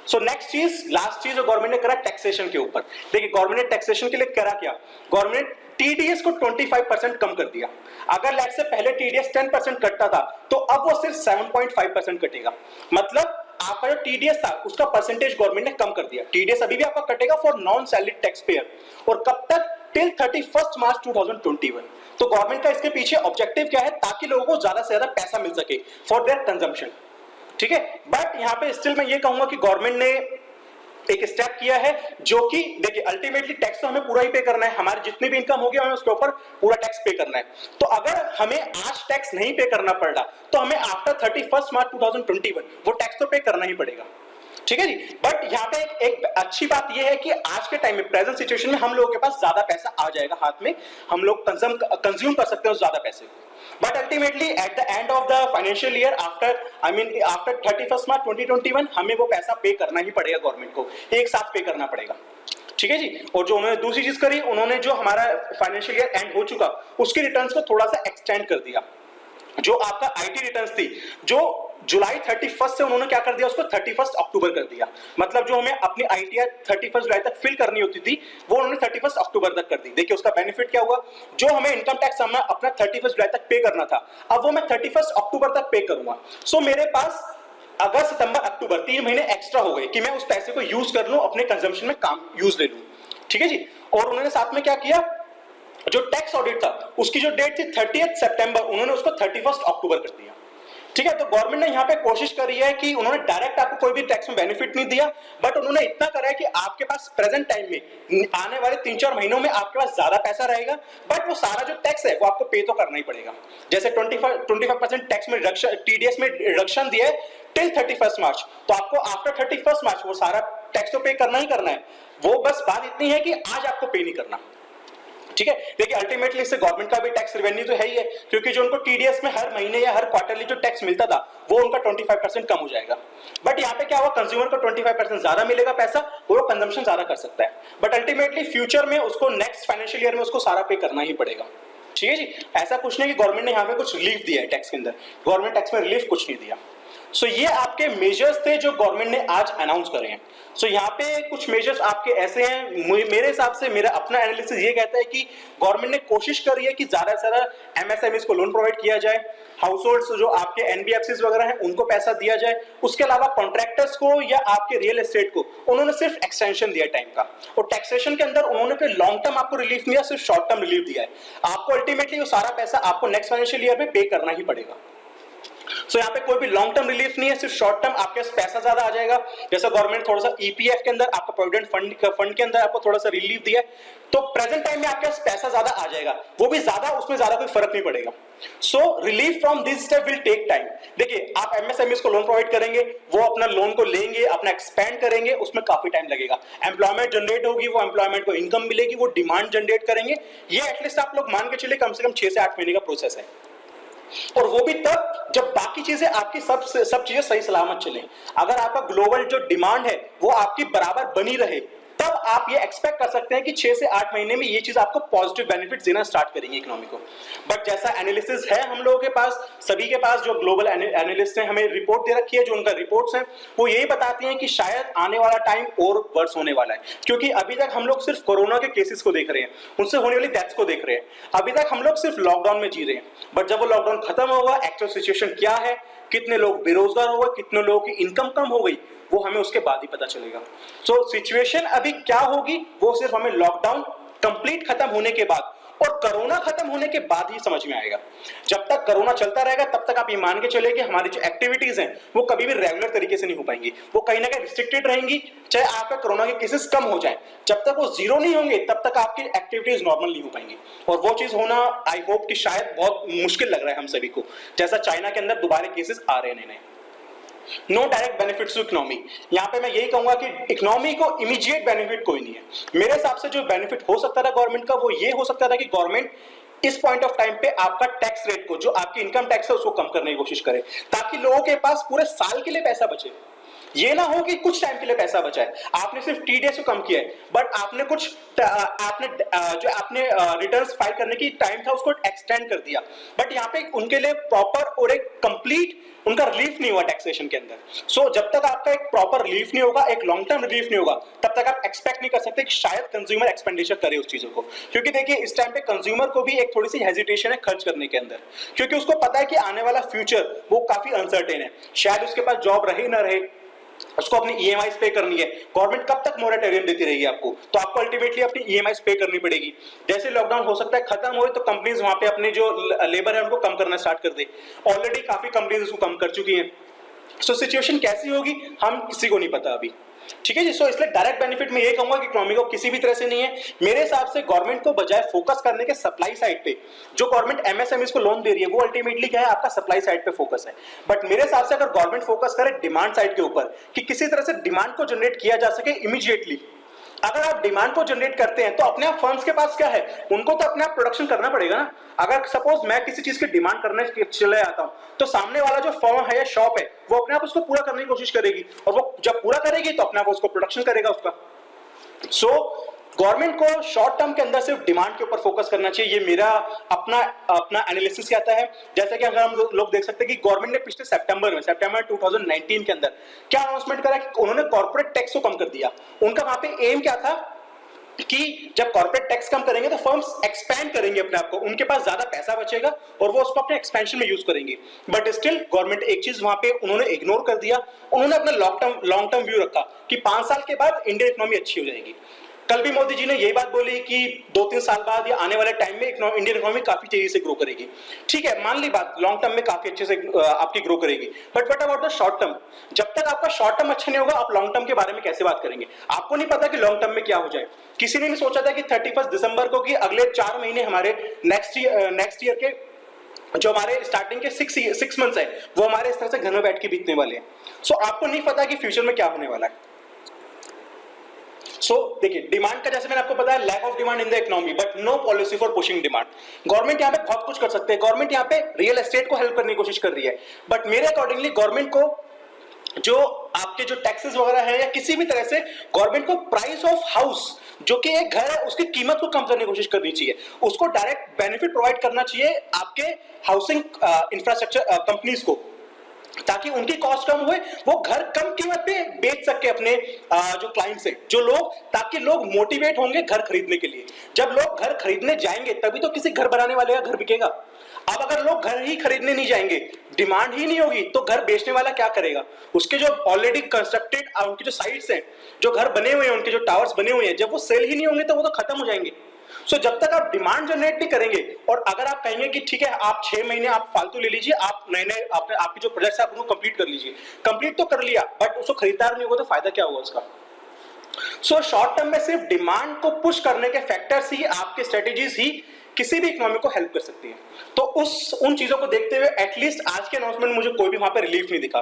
सो नेक्स्ट चीज लास्ट चीज जो गवर्नमेंट ने करा टैक्सेशन के ऊपर। देखिए गवर्नमेंट ने टैक्सेशन के लिए करा क्या, गवर्नमेंट ने टीडीएस को 25% कम कर दिया। अगर लेट्स से पहले टीडीएस 10% कटता था तो अब वो सिर्फ 7.5% कटेगा, मतलब आपका जो टीडीएस था उसका परसेंटेज गवर्नमेंट ने कम कर दिया। टीडीएस अभी भी आपका कटेगा for non salary tax payer, और कब तक, टिल 31 मार्च 2021। तो गवर्नमेंट का इसके पीछे ऑब्जेक्टिव क्या है, ताकि लोगों को ज्यादा से ज्यादा पैसा मिल सके फॉर देयर कंजम्पशन। ठीक है, बट यहां पे स्टिल मैं ये कहूंगा कि गवर्नमेंट ने एक स्टेप किया है जो कि देखिए अल्टीमेटली टैक्स तो हमें पूरा ही पे करना है, हमारी जितनी भी इनकम होगी हमें उसके ऊपर पूरा टैक्स पे करना है। तो अगर हमें आज टैक्स नहीं पे करना पड़ रहा तो हमें आफ्टर 31 मार्च 2021 वो टैक्स तो पे करना ही पड़ेगा। ठीक है जी। बट यहाँ पे एक अच्छी बात यह है कि आज के टाइम में प्रेजेंट सिचुएशन में हम लोगों के पास ज्यादा पैसा आ जाएगा हाथ में, हम लोग कंज्यूम कर सकते हैं उस ज्यादा पैसे को। But ultimately at the end of the financial year after 31 मार्च 2021 हमें वो पैसा पे करना ही पड़ेगा, गवर्नमेंट को एक साथ पे करना पड़ेगा। ठीक है जी। और जो उन्होंने दूसरी चीज करी, उन्होंने जो हमारा फाइनेंशियल ईयर एंड हो चुका उसके रिटर्न्स को थोड़ा सा एक्सटेंड कर दिया। जो आपका आईटी रिटर्न्स थी जो जुलाई 31 से उन्होंने क्या कर दिया उसको 31 अक्टूबर कर दिया, मतलब जो हमें अपनी आईटीआर 31 जुलाई तक फिल करनी होती थी वो उन्होंने 31 अक्टूबर तक कर दी। देखिए उसका बेनिफिट क्या हुआ, जो हमें इनकम टैक्स हमें अपना 31 जुलाई तक पे करना था अब वो मैं 31 अक्टूबर तक पे करूंगा। सो मेरे पास अगस्त सितंबर अक्टूबर 3 महीने एक्स्ट्रा हो गए कि मैं उस पैसे को यूज कर लूं, अपने कंजम्पशन में काम यूज ले लूं। ठीक है जी। और उन्होंने साथ में क्या किया, जो टैक्स ऑडिट था उसकी जो डेट थी 30 सितंबर उन्होंने उसको 31 अक्टूबर कर दिया। ठीक है, तो गवर्नमेंट ने यहाँ पे कोशिश करी है कि उन्होंने डायरेक्ट आपको कोई भी टैक्स में बेनिफिट नहीं दिया, बट उन्होंने इतना करा है कि आपके पास प्रेजेंट टाइम में आने वाले 3-4 महीनों में आपके पास ज्यादा पैसा रहेगा, बट वो सारा जो टैक्स है वो आपको पे तो करना ही पड़ेगा। जैसे 25% टैक्स में रिडक्शन, टीडीएस में रिडक्शन दिया है टिल 31 मार्च, तो आपको आफ्टर 31 मार्च वो सारा टैक्स तो पे करना ही करना है। वो बस बात इतनी है कि आज आपको पे नहीं करना। ठीक है। देखिए अल्टीमेटली इससे गवर्नमेंट का भी टैक्स रेवेन्यू तो है ही है, क्योंकि जो उनको टीडीएस में हर महीने या हर क्वार्टरली जो टैक्स मिलता था वो उनका 25% कम हो जाएगा। बट यहाँ पे क्या हुआ, कंज्यूमर को 25% ज्यादा मिलेगा पैसा, वो कंजम्पशन ज्यादा कर सकता है, बट अल्टीमेटली फ्यूचर में उसको नेक्स्ट फाइनेंशियल ईयर में उसको सारा पे करना ही पड़ेगा। ठीक है जी, ऐसा कुछ नहीं कि गवर्नमेंट ने यहाँ पे कुछ रिलीफ दिया है टैक्स के अंदर, गवर्नमेंट टैक्स में रिलीफ कुछ नहीं दिया। सो ये आपके मेजर्स थे जो गवर्नमेंट ने आज अनाउंस करे हैं। सो यहाँ पे कुछ मेजर्स आपके ऐसे हैं, मेरे हिसाब से मेरा अपना एनालिसिस ये कहता है कि गवर्नमेंट ने कोशिश करी है कि ज्यादा से ज्यादा एमएसएमईज को लोन प्रोवाइड किया जाए, हाउस होल्ड्स जो आपके एनबीएफसीज वगैरह हैं उनको पैसा दिया जाए, उसके अलावा कॉन्ट्रैक्टर्स को या आपके रियल एस्टेट को उन्होंने सिर्फ एक्सटेंशन दिया टाइम का, और टैक्सेशन के अंदर उन्होंने कोई लॉन्ग टर्म आपको रिलीफ नहीं दिया, सिर्फ शॉर्ट टर्म रिलीफ दिया है। आपको अल्टीमेटली वो सारा पैसा आपको नेक्स्ट फाइनेंशियल ईयर में पे करना ही पड़ेगा। सो यहाँ पे कोई भी लॉन्ग टर्म रिलीफ नहीं है, सिर्फ शॉर्ट टर्म आपके पास पैसा ज्यादा आ जाएगा। जैसा गवर्नमेंट थोड़ा सा ईपीएफ के अंदर आपका प्रोविडेंट फंड के अंदर आपको थोड़ा सा रिलीफ दिया है, तो प्रेजेंट टाइम में आपके पास पैसा ज्यादा आ जाएगा, वो भी ज्यादा, उसमें ज्यादा कोई फर्क नहीं पड़ेगा। So relief from this step will take time. देखिए आप एमएसएमईज को लोन प्रोवाइड करेंगे, वो अपना लोन को लेंगे, अपना एक्सपेंड करेंगे, उसमें काफी टाइम लगेगा, एम्प्लॉयमेंट जनरेट होगी, वो एम्प्लॉयमेंट को इनकम मिलेगी, वो डिमांड जनरेट करेंगे, ये एटलीस्ट आप लोग मान के चलिए कम से कम 6 से 8 महीने का प्रोसेस है, और वो भी तब जब बाकी चीजें आपकी सब चीजें सही सलामत चलें। अगर आपका ग्लोबल जो डिमांड है वो आपकी बराबर बनी रहे, तब आप ये एक्सपेक्ट कर सकते हैं कि 6 से 8 महीने में ये चीज आपको पॉजिटिव बेनिफिट देना स्टार्ट करेंगे इकोनॉमी को। बट जैसा एनालिसिस है हम लोगों के पास, सभी के पास, जो ग्लोबल एनालिस्ट हैं हमें रिपोर्ट दे रखी है, जो उनका रिपोर्ट्स हैं वो यही बताती हैं कि शायद आने वाला टाइम और वर्स होने वाला है, क्योंकि अभी तक हम लोग सिर्फ कोरोना के केसेस को देख रहे हैं, उनसे होने वाली डेथ्स को देख रहे हैं, अभी तक हम लोग सिर्फ लॉकडाउन में जी रहे हैं। बट जब वो लॉकडाउन खत्म होगा, एक्चुअल सिचुएशन क्या है, कितने लोग बेरोजगार हो गए, कितने लोगों की इनकम कम हो गई, वो हमें उसके बाद ही पता चलेगा। सो सिचुएशन अभी क्या होगी वो सिर्फ हमें लॉकडाउन कंप्लीट खत्म होने के बाद और कोरोना खत्म होने के बाद ही समझ में आएगा। जब तक कोरोना चलता रहेगा तब तक आप ये मान के चले कि हमारी जो एक्टिविटीज हैं वो कभी भी रेगुलर तरीके से नहीं हो पाएंगी, वो कहीं ना कहीं रिस्ट्रिक्टेड रहेंगी, चाहे आपका कोरोना के केसेस कम हो जाए, जब तक वो जीरो नहीं होंगे तब तक आपकी एक्टिविटीज नॉर्मल नहीं हो पाएंगी। और वो चीज होना आई होप कि शायद बहुत मुश्किल लग रहा है हम सभी को, जैसा चाइना के अंदर दोबारा केसेस आ रहे हैं नए। No direct benefits to economy, यहां पे मैं यही कहूंगा कि इकोनॉमी को इमीडिएट बेनिफिट कोई नहीं है। मेरे हिसाब से जो बेनिफिट हो सकता था गवर्नमेंट का वो ये हो सकता था कि गवर्नमेंट इस पॉइंट ऑफ टाइम पे आपका टैक्स रेट को, जो आपकी इनकम टैक्स है उसको कम करने की कोशिश करे, ताकि लोगों के पास पूरे साल के लिए पैसा बचे। ये ना हो कि कुछ टाइम के लिए पैसा बचा है, आपने सिर्फ टीडीएस को कम किया है, बट आपने कुछ जो आपने रिटर्न्स फाइल करने की टाइम था उसको एक्सटेंड कर दिया, बट यहाँ पे उनके लिए प्रॉपर और एक कंप्लीट उनका रिलीफ नहीं हुआ टैक्सेशन के अंदर। सो जब तक आपका एक प्रॉपर रिलीफ नहीं होगा, एक लॉन्ग टर्म रिलीफ नहीं होगा, तब तक आप एक्सपेक्ट नहीं कर सकते कि शायद कंज्यूमर एक्सपेंडिचर करे उस चीजों को, क्योंकि देखिए इस टाइम पे कंज्यूमर को भी एक थोड़ी सी हेजिटेशन है खर्च करने के अंदर, क्योंकि उसको पता है कि आने वाला फ्यूचर वो काफी अनसर्टेन है, शायद उसके पास जॉब रहे ना रहे, उसको अपनी ईएमआई पे करनी है, गवर्नमेंट कब तक मोरेटोरियम देती रहेगी आपको, तो आपको अल्टीमेटली अपनी ईएमआई पे करनी पड़ेगी। जैसे लॉकडाउन हो सकता है खत्म हो तो कंपनीज वहां पे अपने जो लेबर है उनको कम करना स्टार्ट कर दे, ऑलरेडी काफी कंपनीज उसको कम कर चुकी हैं। सो सिचुएशन कैसी होगी हम किसी को नहीं पता अभी, ठीक है जी। सो इसलिए डायरेक्ट बेनिफिट में ये कहूंगा कि इकोनॉमी को किसी भी तरह से नहीं है। मेरे हिसाब से गवर्नमेंट को बजाय फोकस करने के सप्लाई साइड पे, जो गवर्नमेंट एमएसएमईज को लोन दे रही है वो अल्टीमेटली क्या है, आपका सप्लाई साइड पे फोकस है। बट मेरे हिसाब से अगर गवर्नमेंट फोकस करे डिमांड साइड के ऊपर कि किसी तरह से डिमांड को जनरेट किया जा सके इमीडिएटली, अगर आप डिमांड को जनरेट करते हैं तो अपने आप फर्म्स के पास क्या है, उनको तो अपने आप प्रोडक्शन करना पड़ेगा ना। अगर सपोज मैं किसी चीज की डिमांड करने चले आता हूं तो सामने वाला जो फर्म है या शॉप है वो अपने आप उसको पूरा करने की कोशिश करेगी, और वो जब पूरा करेगी तो अपने आप उसको प्रोडक्शन करेगा उसका। सो गवर्नमेंट को शॉर्ट टर्म के अंदर सिर्फ डिमांड के ऊपर फोकस करना चाहिए, ये मेरा अपना एनालिसिस कहता है। जैसा कि अगर हम लोग देख सकते हैं कि गवर्नमेंट ने पिछले सितंबर 2019 के अंदर क्या अनाउंसमेंट करा कि उन्होंने कॉर्पोरेट टैक्स को कम कर दिया। उनका वहां पे एम क्या था कि जब कॉर्पोरेट टैक्स कम करेंगे तो फर्म्स एक्सपैंड करेंगे अपने आप को, उनके पास ज्यादा पैसा बचेगा और वो उसको अपने एक्सपेंशन में यूज करेंगे। बट स्टिल गवर्नमेंट एक चीज वहां पे उन्होंने इग्नोर कर दिया, उन्होंने अपना लॉन्ग टर्म व्यू रखा कि 5 साल के बाद इंडियन इकोनॉमी अच्छी हो जाएगी। कल भी मोदी जी ने यही बात बोली कि 2-3 साल बाद या आने वाले टाइम में इंडियन इकोनॉमी काफी तेजी से ग्रो करेगी। ठीक है, मान ली बात, लॉन्ग टर्म में काफी अच्छे से आपकी ग्रो करेगी, but what about the short term? जब तक आपका शॉर्ट टर्म अच्छा नहीं होगा आप लॉन्ग टर्म के बारे में कैसे बात करेंगे? आपको नहीं पता कि लॉन्ग टर्म में क्या हो जाए। किसी ने नहीं सोचा था कि 31 दिसंबर को कि अगले 4 महीने हमारे नेक्स्ट ईयर के जो हमारे स्टार्टिंग के 6 मंथ्स है वो हमारे इस तरह से घर में बैठ के बीतने वाले हैं। सो आपको नहीं पता कि फ्यूचर में क्या होने वाला है। सो देखिए, डिमांड का जैसे मैंने आपको बताया, lack of demand in the economy but no policy for pushing demand. Government यहाँ पे बहुत कुछ कर सकते हैं, गवर्नमेंट यहाँ पे रियल एस्टेट को हेल्प करने की कोशिश कर रही है, बट मेरे अकॉर्डिंगली गवर्नमेंट को जो आपके जो टैक्सेस वगैरह है या किसी भी तरह से गवर्नमेंट को प्राइस ऑफ हाउस, जो कि एक घर है, उसकी कीमत को कम करने की कोशिश करनी चाहिए, उसको डायरेक्ट बेनिफिट प्रोवाइड करना चाहिए आपके हाउसिंग इंफ्रास्ट्रक्चर कंपनीज को, ताकि उनकी कॉस्ट कम हुए, वो घर कम कीमत पे बेच सके अपने जो क्लाइंट से, जो लोग, ताकि लोग मोटिवेट होंगे घर खरीदने के लिए। जब लोग घर खरीदने जाएंगे तभी तो किसी घर बनाने वाले का घर बिकेगा। अब अगर लोग घर ही खरीदने नहीं जाएंगे, डिमांड ही नहीं होगी, तो घर बेचने वाला क्या करेगा? उसके जो ऑलरेडी कंस्ट्रक्टेड उनकी जो साइट्स हैं, जो घर बने हुए हैं, उनके जो टावर्स बने हुए हैं, जब वो सेल ही नहीं होंगे तो वो तो खत्म हो जाएंगे। सो जब तक आप डिमांड जनरेट नहीं करेंगे, और अगर आप कहेंगे कि ठीक है आप 6 महीने आप फालतू ले लीजिए, आप नए आपके जो प्रोजेक्ट्स आप उनको कंप्लीट कर लीजिए, कंप्लीट तो कर लिया, बट उसको खरीदार नहीं होगा तो फायदा क्या होगा उसका? सो शॉर्ट टर्म में सिर्फ डिमांड को पुश करने के फैक्टर्स ही, आपके स्ट्रेटेजीज ही किसी भी इकोनॉमी को हेल्प कर सकती है। तो उन चीजों को देखते हुए एटलीस्ट आज के अनाउंसमेंट मुझे कोई भी वहां पे रिलीफ नहीं दिखा।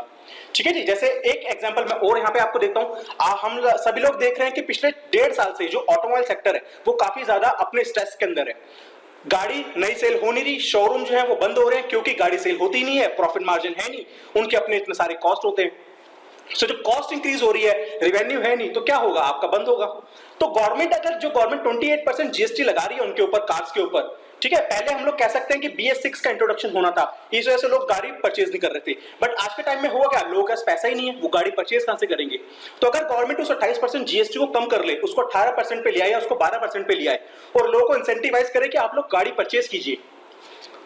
ठीक है जी, जैसे एक एग्जांपल मैं और यहाँ पे आपको देता हूँ। हम सभी लोग देख रहे हैं कि पिछले 1.5 साल से जो ऑटोमोबाइल सेक्टर है वो काफी ज्यादा अपने स्ट्रेस के अंदर है। गाड़ी नई सेल हो नहीं रही, शोरूम जो है वो बंद हो रहे हैं क्योंकि गाड़ी सेल होती नहीं है, प्रॉफिट मार्जिन है नहीं, उनके अपने इतने सारे कॉस्ट होते हैं। सो जो कॉस्ट इंक्रीज हो रही है, रेवेन्यू है नहीं, तो क्या होगा? आपका बंद होगा। तो गवर्नमेंट 28% जीएसटी लगा रही है उनके ऊपर, कार्स के ऊपर, ठीक है। पहले हम लोग कह सकते हैं कि BS6 का इंट्रोडक्शन होना था, इस वजह से लोग गाड़ी परचेज नहीं कर रहे थे, बट आज के टाइम में हुआ क्या? लोगों के पास पैसा ही नहीं है, वो गाड़ी परचेज कहां से करेंगे? तो अगर गवर्नमेंट उस 28% जीएसटी को कम कर ले, उसको 18% पे ले आए, उसको 12% पे ले आए, और लोगों को इंसेंटिवाइज करे कि आप लोग गाड़ी परचेज कीजिए,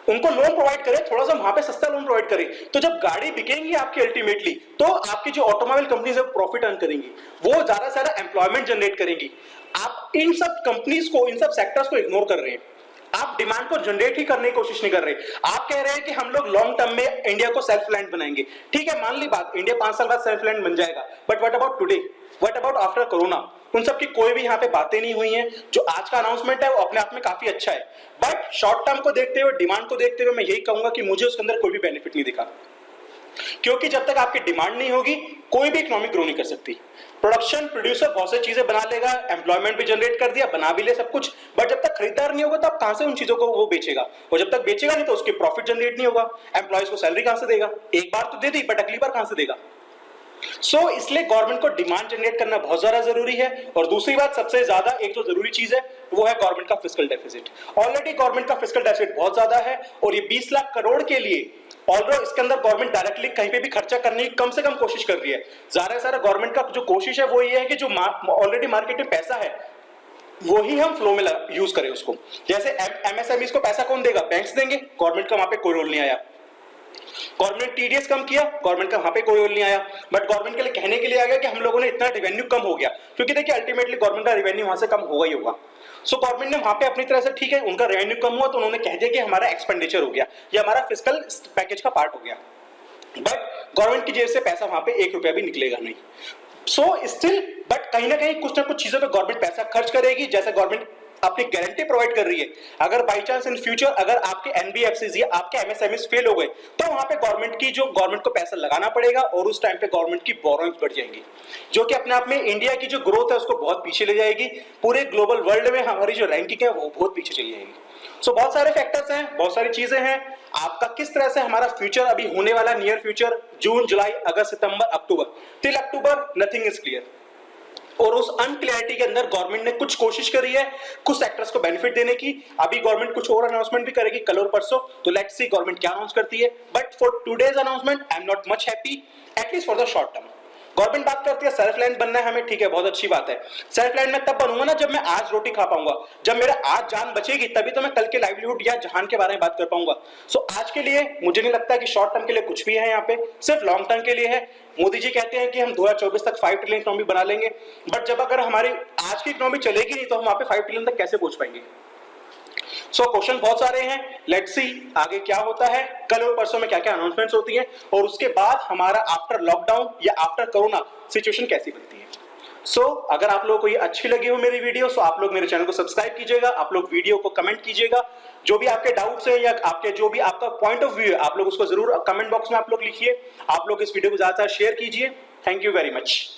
उनको लोन प्रोवाइड करें, थोड़ा सा वहां पे सस्ता लोन प्रोवाइड करें, तो जब गाड़ी बिकेंगी आपकी अल्टीमेटली, तो आपकी जो ऑटोमोबाइल कंपनीज है प्रॉफिट अर्न करेंगी, वो ज्यादा से ज्यादा एम्प्लॉयमेंट जनरेट करेंगी। आप इन सब कंपनीज को, इन सब सेक्टर्स को इग्नोर कर रहे हैं, आप डिमांड को जनरेट ही करने की कोशिश नहीं कर रहे। आप कह रहे हैं कि हम लोग लॉन्ग टर्म में इंडिया को सेल्फ रिलायंट बनाएंगे। ठीक है, मान ली बात, इंडिया 5 साल बाद सेल्फ रिलायंट बन जाएगा, but what about today, what about after corona? उन सब की कोई भी यहाँ पे बातें नहीं हुई हैं। जो आज का अनाउंसमेंट है वो अपने आप में काफी अच्छा है, बट शॉर्ट टर्म को देखते हुए, डिमांड को देखते हुए मैं यही कहूंगा कि मुझे उसके अंदर कोई भी बेनिफिट नहीं दिखा, क्योंकि जब तक आपकी डिमांड नहीं होगी कोई भी इकोनॉमी ग्रो नहीं कर सकती। प्रोडक्शन प्रोड्यूसर बहुत सी चीजें बना लेगा, एम्प्लॉयमेंट भी जनरेट कर दिया, बना भी ले सब कुछ, बट जब तक खरीदार नहीं होगा तो आप कहां से उन चीजों को वो बेचेगा? और जब तक बेचेगा नहीं तो उसके प्रॉफिट जनरेट नहीं होगा, एम्प्लॉयज को सैलरी कहां से देगा? एक बार तो दे दी, बट अगली बार कहां से देगा? सो इसलिए गवर्नमेंट को डिमांड जनरेट करना बहुत ज्यादा जरूरी है। और दूसरी बात, सबसे ज्यादा एक जो जरूरी चीज है वो है गवर्नमेंट का फिस्कल डेफिसिट। ऑलरेडी गवर्नमेंट का फिस्कल डेफिसिट बहुत ज्यादा है, और ये 20 लाख करोड़ के लिए ऑल्दो इसके अंदर गवर्नमेंट डायरेक्टली कहीं पे भी खर्चा करने की कम से कम कोशिश कर रही है। ज्यादा से ज्यादा गवर्नमेंट का जो कोशिश है वो ये है कि जो ऑलरेडी मार्केट में पैसा है वो ही हम फ्लो में यूज करें उसको। जैसे MSMEs को पैसा कौन देगा? बैंक्स देंगे, गवर्नमेंट का वहां पे कोई रोल नहीं आया। गवर्नमेंट TDS कम किया, गवर्नमेंट का वहां पे कोई रोल नहीं आया, बट गवर्नमेंट के लिए कहने के लिए आ गया कि हम लोगों ने इतना रेवेन्यू कम हो गया, क्योंकि देखिए अल्टीमेटली गवर्नमेंट का रेवेन्यू वहां से कम होगा ही होगा। सो गवर्नमेंट ने वहां पे अपनी तरह से, ठीक है उनका रेवेन्यू कम हुआ तो उन्होंने कह दिया कि हमारा एक्सपेंडिचर हो गया, ये हमारा फिस्कल पैकेज का पार्ट हो गया, बट गवर्नमेंट की जेब से पैसा वहां पे 1 रुपया भी निकलेगा नहीं। सो स्टिल, बट कहीं ना कहीं कुछ ना कुछ चीजों पे गवर्नमेंट पैसा खर्च करेगी, जैसे गवर्नमेंट अपनी गारंटी प्रोवाइड कर रही है। अगर बाई चांस इन फ्यूचर अगर आपके NBFCs या आपके MSMEs फेल हो गए, तो वहां पे गवर्नमेंट को पैसा लगाना पड़ेगा, और उस टाइम पे गवर्नमेंट की बोरोइंग्स बढ़ जाएंगी, जो कि अपने आप में इंडिया की जो ग्रोथ है उसको बहुत पीछे ले जाएगी। पूरे ग्लोबल वर्ल्ड में हमारी जो रैंकिंग है वो बहुत पीछे चली जाएगी। सो बहुत सारे फैक्टर्स हैं, बहुत सारी चीजें हैं। आपका किस तरह से हमारा फ्यूचर अभी होने वाला, near future, June, July, August, September, October, till October nothing is clear. और उस अनक्लियरिटी के अंदर गवर्नमेंट ने कुछ कोशिश करी है कुछ सेक्टर्स को बेनिफिट देने की। अभी गवर्नमेंट कुछ और अनाउंसमेंट भी करेगी कल और परसों, तो लेट्स सी गवर्नमेंट क्या अनाउंस करती है। But for today's announcement I am not much happy, at least for the short term. Government बात करती है सेल्फ रिलायंट बनना है हमें, ठीक है, बहुत अच्छी बात है। सेल्फ रिलायंट मैं तब बनूंगा ना जब मैं आज रोटी खा पाऊंगा, जब मेरा आज जान बचेगी, तभी तो मैं कल के लाइवलीहुड या जहान के बारे में बात कर पाऊंगा। सो आज के लिए मुझे नहीं लगता कि शॉर्ट टर्म के लिए कुछ भी है यहाँ पे, सिर्फ लॉन्ग टर्म के लिए है। मोदी जी कहते हैं कि हम 2024 तक 5 ट्रिलियन इकोनॉमी बना लेंगे, बट जब अगर हमारी आज की इकोनॉमी चलेगी नहीं तो हम वहां पे 5 ट्रिलियन तक कैसे पहुंच पाएंगे? सो क्वेश्चन बहुत सारे हैं, लेट्स सी आगे क्या होता है, कल और परसों में क्या क्या अनाउंसमेंट्स होती हैं, और उसके बाद हमारा आफ्टर लॉकडाउन या आफ्टर कोरोना सिचुएशन कैसी बनती है। सो अगर आप लोगों को ये अच्छी लगी हो मेरी वीडियो, सो आप लोग मेरे चैनल को सब्सक्राइब कीजिएगा, आप लोग वीडियो को कमेंट कीजिएगा, जो भी आपके डाउट्स हैं या आपके जो भी आपका पॉइंट ऑफ व्यू है आप लोग उसको जरूर कमेंट बॉक्स में आप लोग लिखिए। आप लोग इस वीडियो को ज्यादा शेयर कीजिए। Thank you very much.